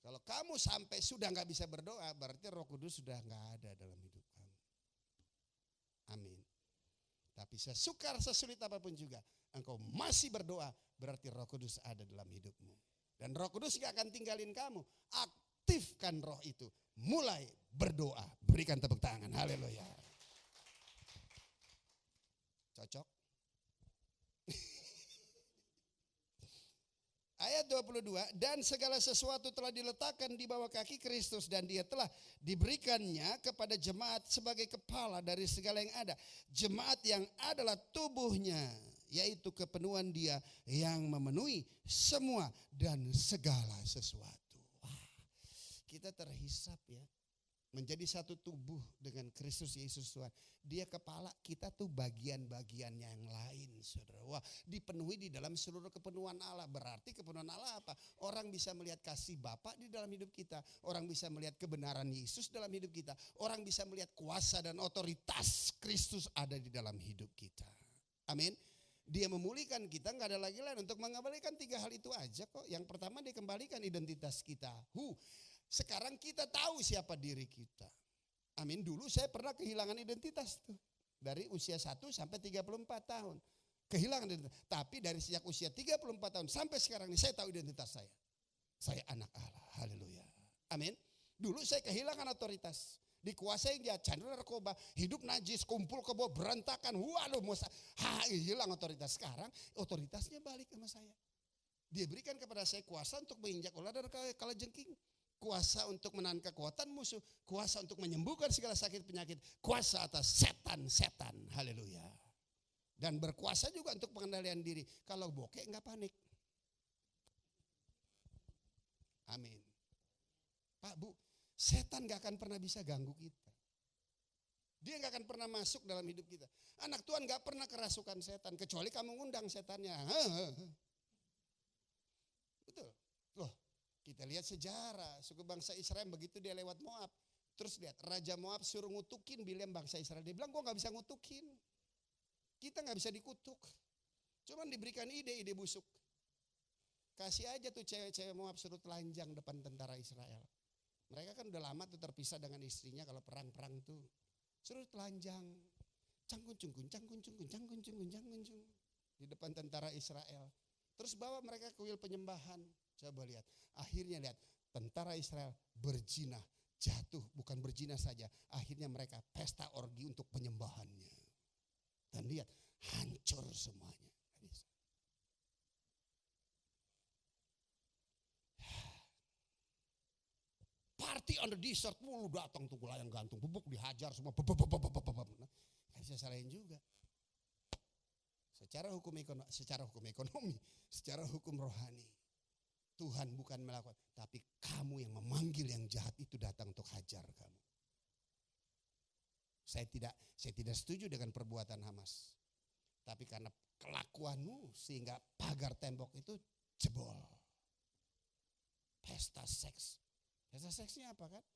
Kalau kamu sampai sudah gak bisa berdoa, berarti Roh Kudus sudah gak ada dalam hidup kamu. Amin. Tapi sesukar sesulit apapun juga, engkau masih berdoa, berarti Roh Kudus ada dalam hidupmu. Dan Roh Kudus gak akan tinggalin kamu. Aktifkan roh itu. Mulai berdoa. Berikan tepuk tangan. Haleluya. Cocok? Ayat 22, dan segala sesuatu telah diletakkan di bawah kaki Kristus dan dia telah diberikannya kepada jemaat sebagai kepala dari segala yang ada. Jemaat yang adalah tubuhnya, yaitu kepenuhan dia yang memenuhi semua dan segala sesuatu. Wah, kita terhisap ya. Menjadi satu tubuh dengan Kristus Yesus Tuhan. Dia kepala, kita tuh bagian-bagiannya yang lain, saudara. Wah, dipenuhi di dalam seluruh kepenuhan Allah. Berarti kepenuhan Allah apa? Orang bisa melihat kasih Bapa di dalam hidup kita. Orang bisa melihat kebenaran Yesus dalam hidup kita. Orang bisa melihat kuasa dan otoritas Kristus ada di dalam hidup kita. Amin. Dia memulihkan kita, gak ada lagi lain untuk mengembalikan 3 hal itu aja kok. Yang pertama, dia kembalikan identitas kita. Sekarang kita tahu siapa diri kita. Amin. Dulu saya pernah kehilangan identitas tuh. Dari usia 1 sampai 34 tahun. Kehilangan identitas. Tapi dari sejak usia 34 tahun sampai sekarang ini saya tahu identitas saya. Saya anak Allah. Haleluya. Amin. Dulu saya kehilangan otoritas. dikuasai jahat, candu narkoba, hidup najis, kumpul kebo, berantakan. Waduh, hilang otoritas. Sekarang otoritasnya balik sama saya. Dia berikan kepada saya kuasa untuk menginjak ular dan kalajengking, kuasa untuk menahan kekuatan musuh, kuasa untuk menyembuhkan segala sakit penyakit, kuasa atas setan-setan. Haleluya. Dan berkuasa juga untuk pengendalian diri. Kalau bokeh enggak panik. Amin. Pak, Bu, setan gak akan pernah bisa ganggu kita. Dia gak akan pernah masuk dalam hidup kita. Anak Tuhan gak pernah kerasukan setan, kecuali kamu ngundang setannya. Betul. Loh, kita lihat sejarah suku bangsa Israel begitu dia lewat Moab. Terus lihat, Raja Moab suruh ngutukin Bileam bangsa Israel. Dia bilang, gue gak bisa ngutukin. Kita gak bisa dikutuk. Cuman diberikan ide-ide busuk. Kasih aja tuh cewek-cewek Moab suruh telanjang depan tentara Israel. Mereka kan udah lama tuh terpisah dengan istrinya kalau perang-perang tuh. Suruh telanjang. Cangkun-cungkun, cangkun-cungkun, cangkun-cungkun, cangkun-cungkun. Di depan tentara Israel. Terus bawa mereka ke kuil penyembahan. Coba lihat. Akhirnya lihat. Tentara Israel berzina. Jatuh. Bukan berzina saja. Akhirnya mereka pesta orgi untuk penyembahannya. Dan lihat. Hancur semuanya. Party on the desert, datang tuh layang gantung, bubuk dihajar semua, nggak bisa salahin juga. Secara hukum ekonomi, secara hukum rohani, Tuhan bukan melakukan, tapi kamu yang memanggil yang jahat itu datang untuk hajar kamu. Saya tidak setuju dengan perbuatan Hamas, tapi karena kelakuanmu sehingga pagar tembok itu jebol. Pesta seks. Pesta seksnya apa kan?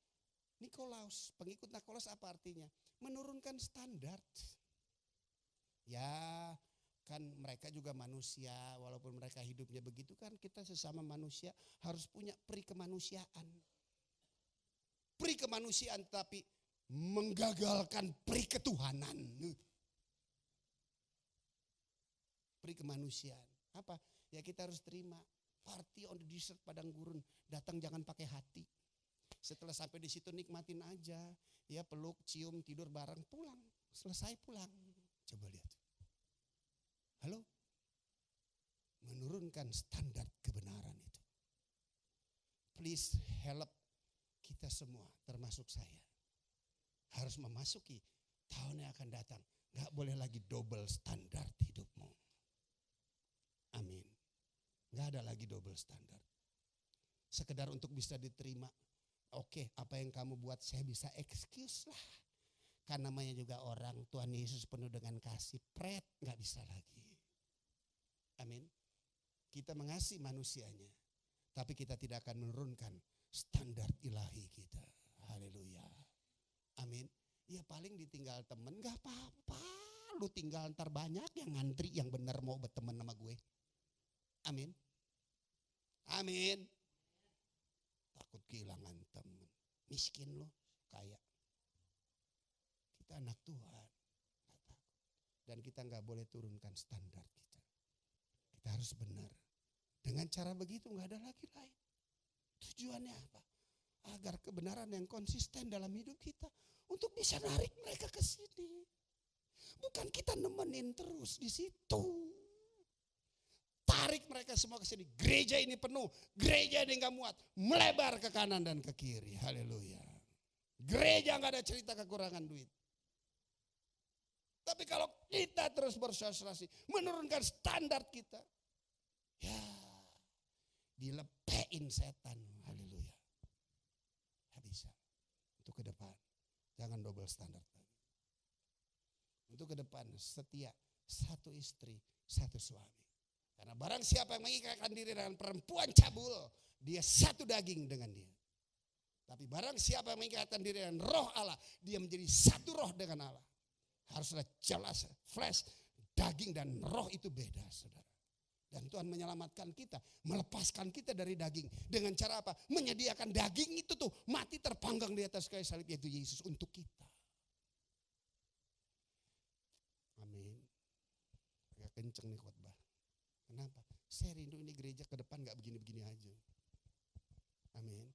Nikolaus, pengikut Nikolaus apa artinya? Menurunkan standar. Ya kan mereka juga manusia, walaupun mereka hidupnya begitu kan kita sesama manusia harus punya peri kemanusiaan. Peri kemanusiaan tapi menggagalkan peri ketuhanan. Peri kemanusiaan. Apa? Ya kita harus terima. Party on the desert padang gurun, datang jangan pakai hati. Setelah sampai di situ nikmatin aja, ya peluk, cium, tidur bareng, pulang. Selesai pulang. Coba lihat. Halo? Menurunkan standar kebenaran itu. Please help kita semua, termasuk saya. Harus memasuki tahun yang akan datang. Gak boleh lagi double standar hidupmu. Amin. Gak ada lagi double standar. Sekedar untuk bisa diterima. Oke, apa yang kamu buat saya bisa excuse lah. Karena namanya juga orang, Tuhan Yesus penuh dengan kasih, pret, gak bisa lagi. Amin. Kita mengasihi manusianya, tapi kita tidak akan menurunkan standar ilahi kita. Haleluya. Amin. Ya paling ditinggal temen, gak apa-apa. Lu tinggal ntar banyak yang ngantri yang benar mau berteman sama gue. Amin. Amin. Takut kehilangan teman. Miskin loh, kaya. Kita anak Tuhan. Gak takut. Dan kita gak boleh turunkan standar kita. Kita harus benar. Dengan cara begitu gak ada lagi lain. Tujuannya apa? Agar kebenaran yang konsisten dalam hidup kita. Untuk bisa narik mereka ke sini. Bukan kita nemenin terus di situ. Tarik mereka semua ke sini. Gereja ini penuh. Gereja ini gak muat. Melebar ke kanan dan ke kiri. Haleluya. Gereja gak ada cerita kekurangan duit. Tapi kalau kita terus bersosialisasi. Menurunkan standar kita. Ya. Dilepein setan. Haleluya. Ya bisa. Untuk ke depan. Jangan double standar lagi. Untuk ke depan setia. Satu istri, satu suami. Karena barang siapa yang mengikatkan diri dengan perempuan cabul, dia satu daging dengan dia. Tapi barang siapa yang mengikatkan diri dengan roh Allah, dia menjadi satu roh dengan Allah. Haruslah jelas, flesh, daging dan roh itu beda, saudara. Dan Tuhan menyelamatkan kita, melepaskan kita dari daging. Dengan cara apa? Menyediakan daging itu tuh mati terpanggang di atas kayu salib, yaitu Yesus untuk kita. Amin. Agak kenceng nih khotbah. Kenapa? Saya rindu ini gereja ke depan gak begini-begini aja. Amin.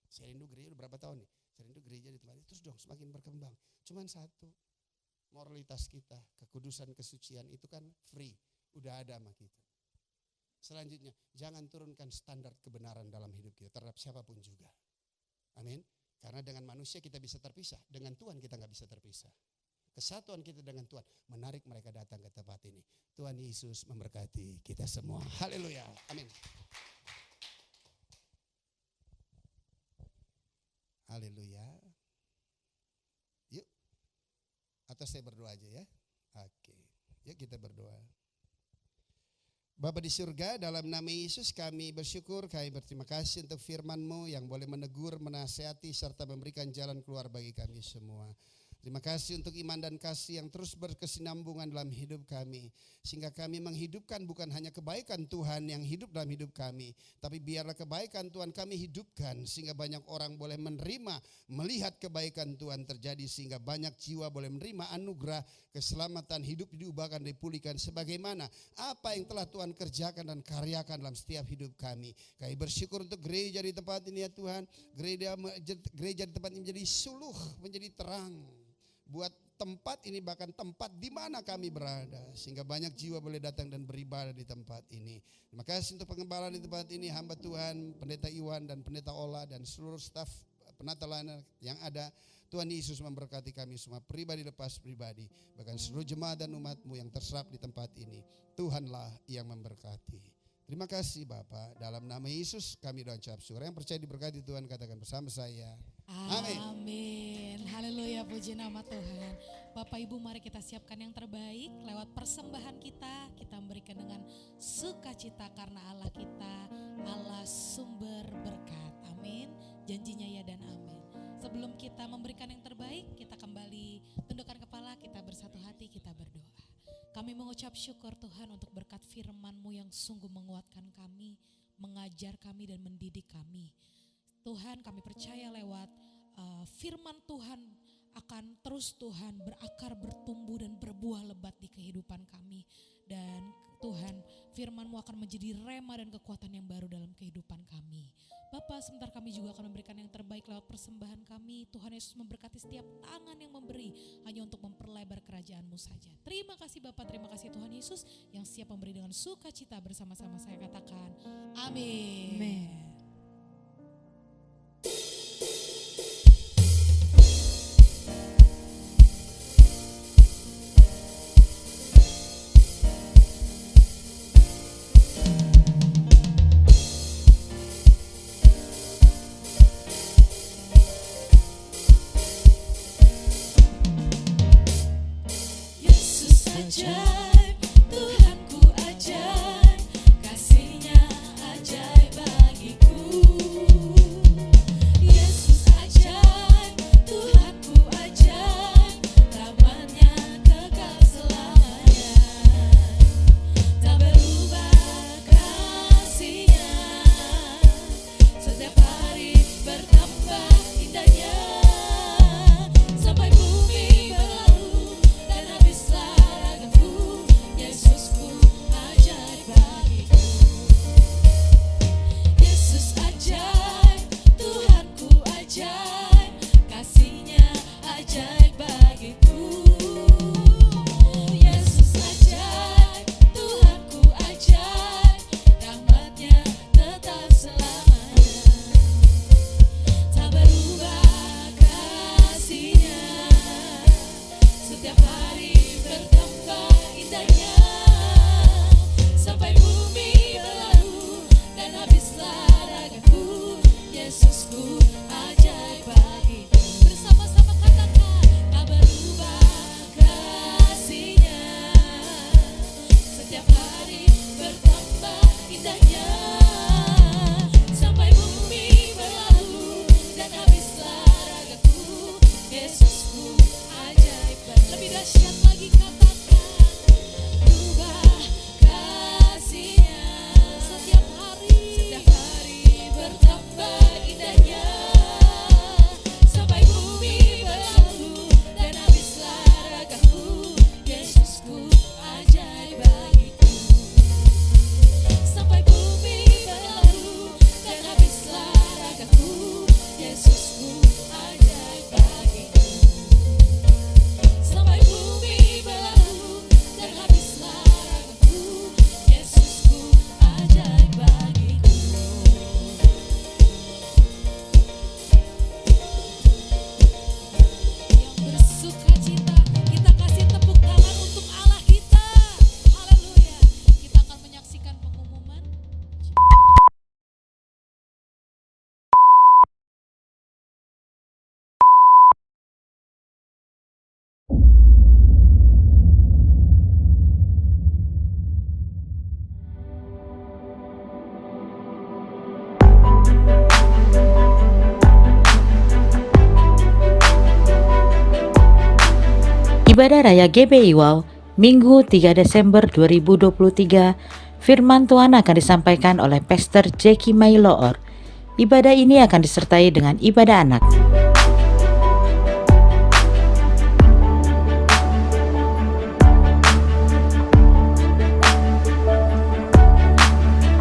Saya rindu gereja udah berapa tahun nih? Saya rindu gereja di tempat ini terus dong semakin berkembang. Cuman satu, moralitas kita, kekudusan, kesucian itu kan free, udah ada sama kita. Selanjutnya, jangan turunkan standar kebenaran dalam hidup kita terhadap siapapun juga. Amin. Karena dengan manusia kita bisa terpisah, dengan Tuhan kita gak bisa terpisah. Kesatuan kita dengan Tuhan menarik mereka datang ke tempat ini. Tuhan Yesus memberkati kita semua. Haleluya. Amin. Haleluya. Yuk. Atau saya berdoa aja ya. Oke. Yuk kita berdoa. Bapa di surga, dalam nama Yesus kami bersyukur, kami berterima kasih untuk firman-Mu yang boleh menegur, menasihati, serta memberikan jalan keluar bagi kami semua. Terima kasih untuk iman dan kasih yang terus berkesinambungan dalam hidup kami. Sehingga kami menghidupkan bukan hanya kebaikan Tuhan yang hidup dalam hidup kami. Tapi biarlah kebaikan Tuhan kami hidupkan. Sehingga banyak orang boleh menerima, melihat kebaikan Tuhan terjadi. Sehingga banyak jiwa boleh menerima anugerah, keselamatan, hidup diubahkan, dipulihkan. Sebagaimana apa yang telah Tuhan kerjakan dan karyakan dalam setiap hidup kami. Kami bersyukur untuk gereja di tempat ini ya Tuhan. Gereja di tempat ini menjadi suluh, menjadi terang. Buat tempat ini, bahkan tempat di mana kami berada, sehingga banyak jiwa boleh datang dan beribadah di tempat ini. Terima kasih untuk pengembala di tempat ini, hamba Tuhan, Pendeta Iwan dan Pendeta Ola dan seluruh staf penata layanan yang ada. Tuhan Yesus memberkati kami semua, pribadi lepas pribadi, bahkan seluruh jemaat dan umat-Mu yang terserap di tempat ini. Tuhanlah yang memberkati. Terima kasih Bapa, dalam nama Yesus kami doa ucap syukur. Yang percaya diberkati Tuhan katakan bersama saya. Amin. Amin. Haleluya, puji nama Tuhan. Bapak Ibu, mari kita siapkan yang terbaik lewat persembahan kita. Kita memberikan dengan sukacita karena Allah kita, Allah sumber berkat. Amin. Janjinya ya dan amin. Sebelum kita memberikan yang terbaik, kita kembali tundukkan kepala, kita bersatu hati, kita berdoa. Kami mengucap syukur Tuhan untuk berkat firman-Mu yang sungguh menguatkan kami, mengajar kami dan mendidik kami. Tuhan, kami percaya lewat firman Tuhan akan terus Tuhan berakar, bertumbuh dan berbuah lebat di kehidupan kami. Dan Tuhan, firman-Mu akan menjadi rema dan kekuatan yang baru dalam kehidupan kami. Bapak, sebentar kami juga akan memberikan yang terbaik lewat persembahan kami. Tuhan Yesus memberkati setiap tangan yang memberi hanya untuk memperlebar kerajaan-Mu saja. Terima kasih Bapak, terima kasih Tuhan Yesus yang siap memberi dengan sukacita. Bersama-sama saya katakan amin. Amin. Ajaib, Tuhanku ajaib, kasih-Nya ajaib bagiku. Yesus ajaib, Tuhanku ajaib, rahmat-Nya kekal selamanya. Tak berubah kasih-Nya, setiap hari bertambah indahnya. Sampai bumi berlalu dan habislah ragaku, Yesusku ajaib bagiku. Yesus ajaib, Tuhanku ajaib, kasih-Nya ajaib bagiku. Yesus ajaib, Tuhanku ajaib, rahmat-Nya tetap selamanya. Tak berubah kasih-Nya, setiap hari bertambah indahnya. Sampai bumi berlalu dan habislah ragaku, Yesusku ajaib bagiku. Bersama-sama katakan, tak berubah kasih-Nya, setiap hari bertambah indahnya. Sampai bumi berlalu dan habislah ragaku, Yesusku ajaib bagiku. Lebih dahsyat lagi katakan, berubah kasih-Nya, setiap hari bertambah indahnya. Sampai bumi berlalu dan habislah ragaku, Yesusku ajaib bagiku. Sampai bumi berlalu dan habislah ragaku, Yesusku ajaib bagiku. Ibadah Raya GBI Wow, Minggu 3 Desember 2023, firman Tuhan akan disampaikan oleh Pastor Jackie Mailoor. Ibadah ini akan disertai dengan ibadah anak.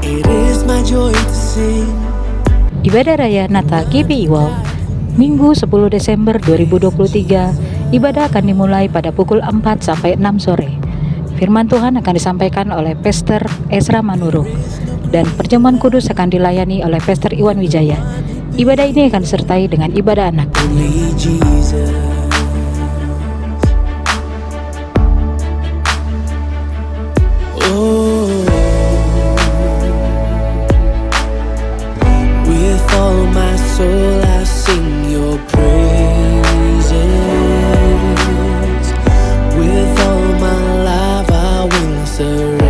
It is my joy to sing. Ibadah Raya Natal GBI Wow, Minggu 10 Desember 2023, ibadah akan dimulai pada pukul 4 sampai 6 sore. Firman Tuhan akan disampaikan oleh Pastor Ezra Manurung dan perjamuan kudus akan dilayani oleh Pastor Iwan Wijaya. Ibadah ini akan disertai dengan ibadah anak. Only Jesus. Oh, with all my soul I sing your praises. With all my life I will surrender.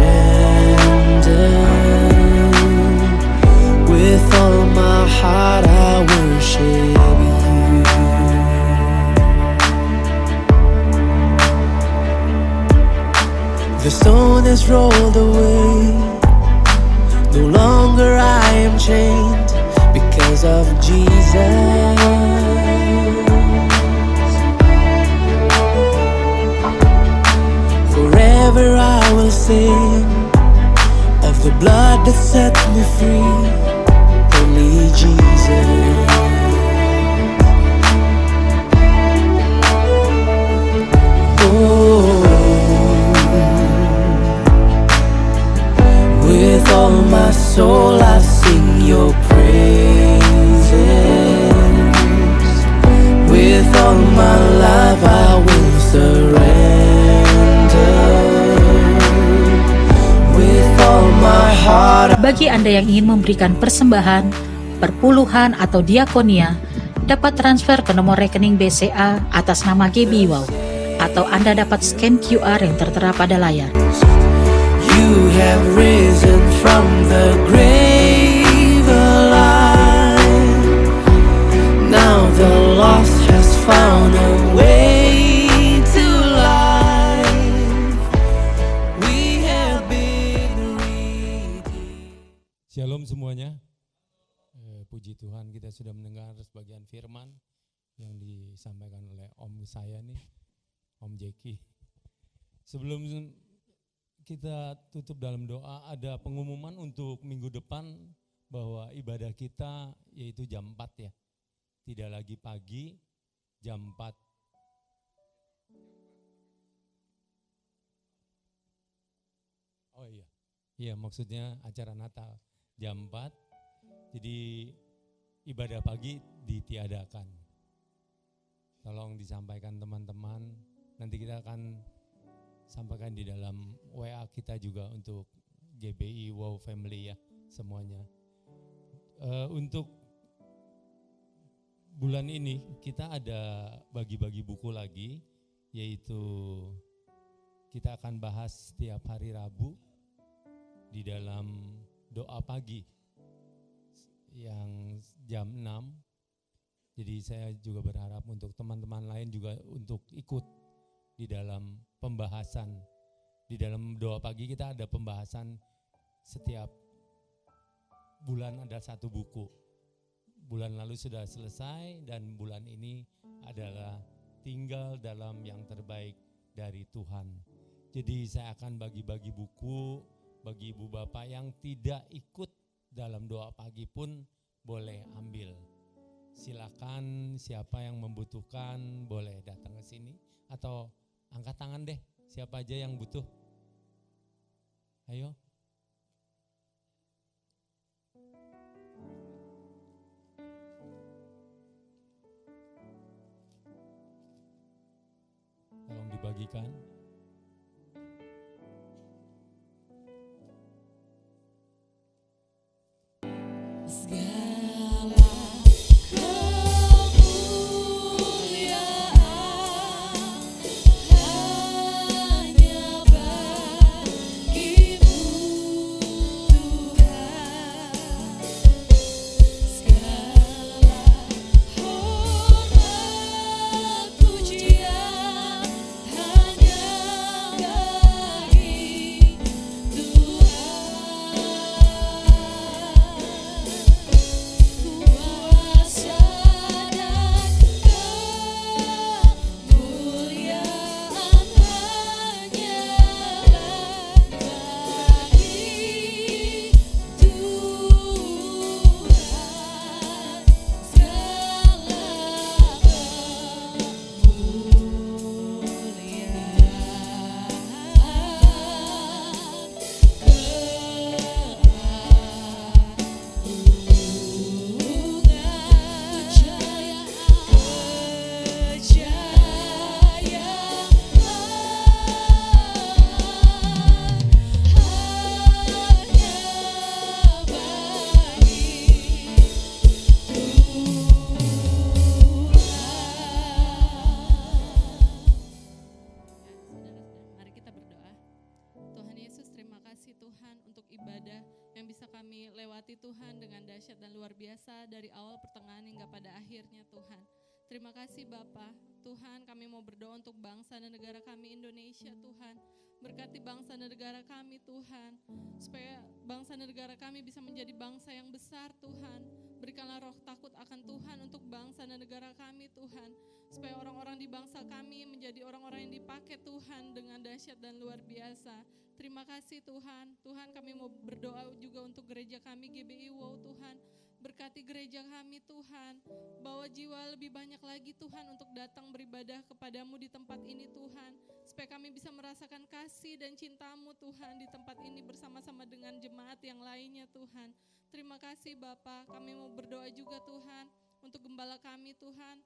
With all my heart I worship you. The stone is rolled away. No longer I am chained because of Jesus. Forever I will sing of the blood that set me free. Only Jesus. Oh, with all my soul I sing your praises. With all my life I will surrender. With all my heart. Bagi Anda yang ingin memberikan persembahan, perpuluhan atau diakonia, dapat transfer ke nomor rekening BCA atas nama GBI Wow, atau Anda dapat scan QR yang tertera pada layar. You have risen from the grave alive. Now the lost has found a way to life. We have been redeemed. Shalom semuanya. Puji Tuhan, kita sudah mendengar sebagian firman yang disampaikan oleh Om saya nih, Om Jackie. Sebelum kita tutup dalam doa, ada pengumuman untuk minggu depan bahwa ibadah kita yaitu jam 4 ya. Tidak lagi pagi, jam 4. Oh iya. Iya, maksudnya acara Natal jam 4. Jadi ibadah pagi ditiadakan. Tolong disampaikan teman-teman. Nanti kita akan sampaikan di dalam WA kita juga untuk GBI Wow Family ya semuanya. Untuk bulan ini kita ada bagi-bagi buku lagi, yaitu kita akan bahas setiap hari Rabu di dalam doa pagi yang jam 6. Jadi saya juga berharap untuk teman-teman lain juga untuk ikut di dalam pembahasan. Di dalam doa pagi kita ada pembahasan setiap bulan ada satu buku. Bulan lalu sudah selesai dan bulan ini adalah tinggal dalam yang terbaik dari Tuhan. Jadi saya akan bagi-bagi buku bagi ibu bapak yang tidak ikut dalam doa pagi pun boleh ambil. Silakan siapa yang membutuhkan boleh datang ke sini atau angkat tangan deh, siapa aja yang butuh. Ayo. Tolong dibagikan. Segala kemuliaan hanya bagimu Tuhan. Segala hormat pujian Tuhan dengan dahsyat dan luar biasa dari awal pertengahan hingga pada akhirnya Tuhan. Terima kasih Bapa. Tuhan, kami mau berdoa untuk bangsa dan negara kami Indonesia Tuhan. Berkati bangsa dan negara kami Tuhan, supaya bangsa dan negara kami bisa menjadi bangsa yang besar Tuhan. Berikanlah roh takut akan Tuhan untuk bangsa dan negara kami Tuhan, supaya orang-orang di bangsa kami menjadi orang-orang yang dipakai Tuhan dengan dahsyat dan luar biasa. Terima kasih Tuhan. Tuhan, kami mau berdoa juga untuk gereja kami GBI Wow Tuhan. Berkati gereja kami Tuhan, bawa jiwa lebih banyak lagi Tuhan untuk datang beribadah kepadamu di tempat ini Tuhan, supaya kami bisa merasakan kasih dan cintamu Tuhan di tempat ini bersama-sama dengan jemaat yang lainnya Tuhan. Terima kasih Bapa. Kami mau berdoa juga Tuhan untuk gembala kami Tuhan,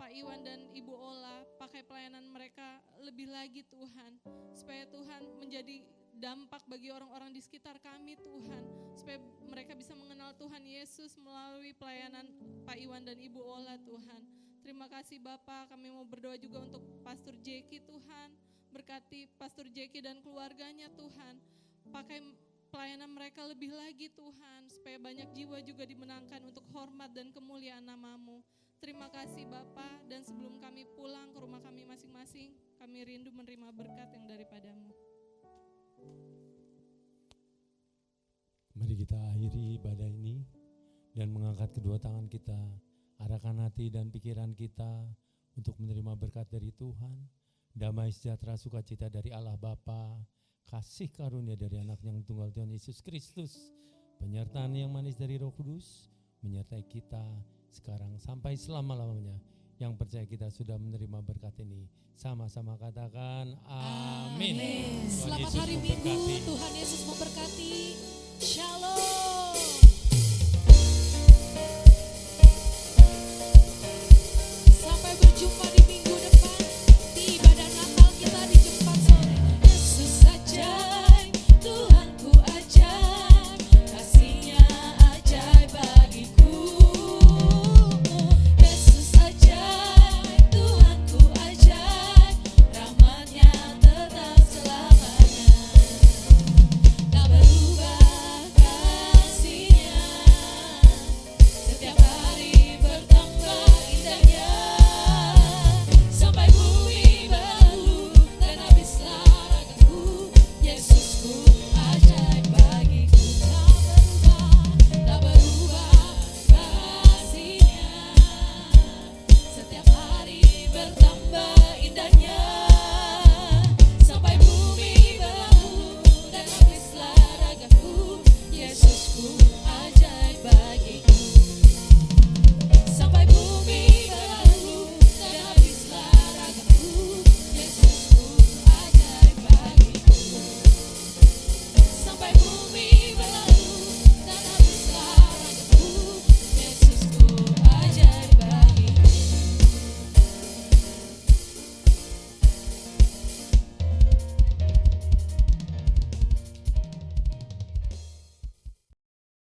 Pak Iwan dan Ibu Ola, pakai pelayanan mereka lebih lagi Tuhan, supaya Tuhan menjadi dampak bagi orang-orang di sekitar kami Tuhan, supaya mereka bisa mengenal Tuhan Yesus melalui pelayanan Pak Iwan dan Ibu Ola Tuhan. Terima kasih Bapak. Kami mau berdoa juga untuk Pastor Jeki Tuhan, berkati Pastor Jeki dan keluarganya Tuhan, pakai pelayanan mereka lebih lagi Tuhan, supaya banyak jiwa juga dimenangkan untuk hormat dan kemuliaan nama-Mu. Terima kasih Bapak, dan sebelum kami pulang ke rumah kami masing-masing, kami rindu menerima berkat yang daripada-Mu. Mari kita akhiri ibadah ini dan mengangkat kedua tangan kita, arahkan hati dan pikiran kita untuk menerima berkat dari Tuhan, damai sejahtera sukacita dari Allah Bapa, kasih karunia dari anak yang tunggal Tuhan Yesus Kristus, penyertaan yang manis dari Roh Kudus menyertai kita sekarang sampai selama-lamanya. Yang percaya kita sudah menerima berkat ini, sama-sama katakan amin. Selamat hari Minggu, Tuhan Yesus memberkati. Shalom.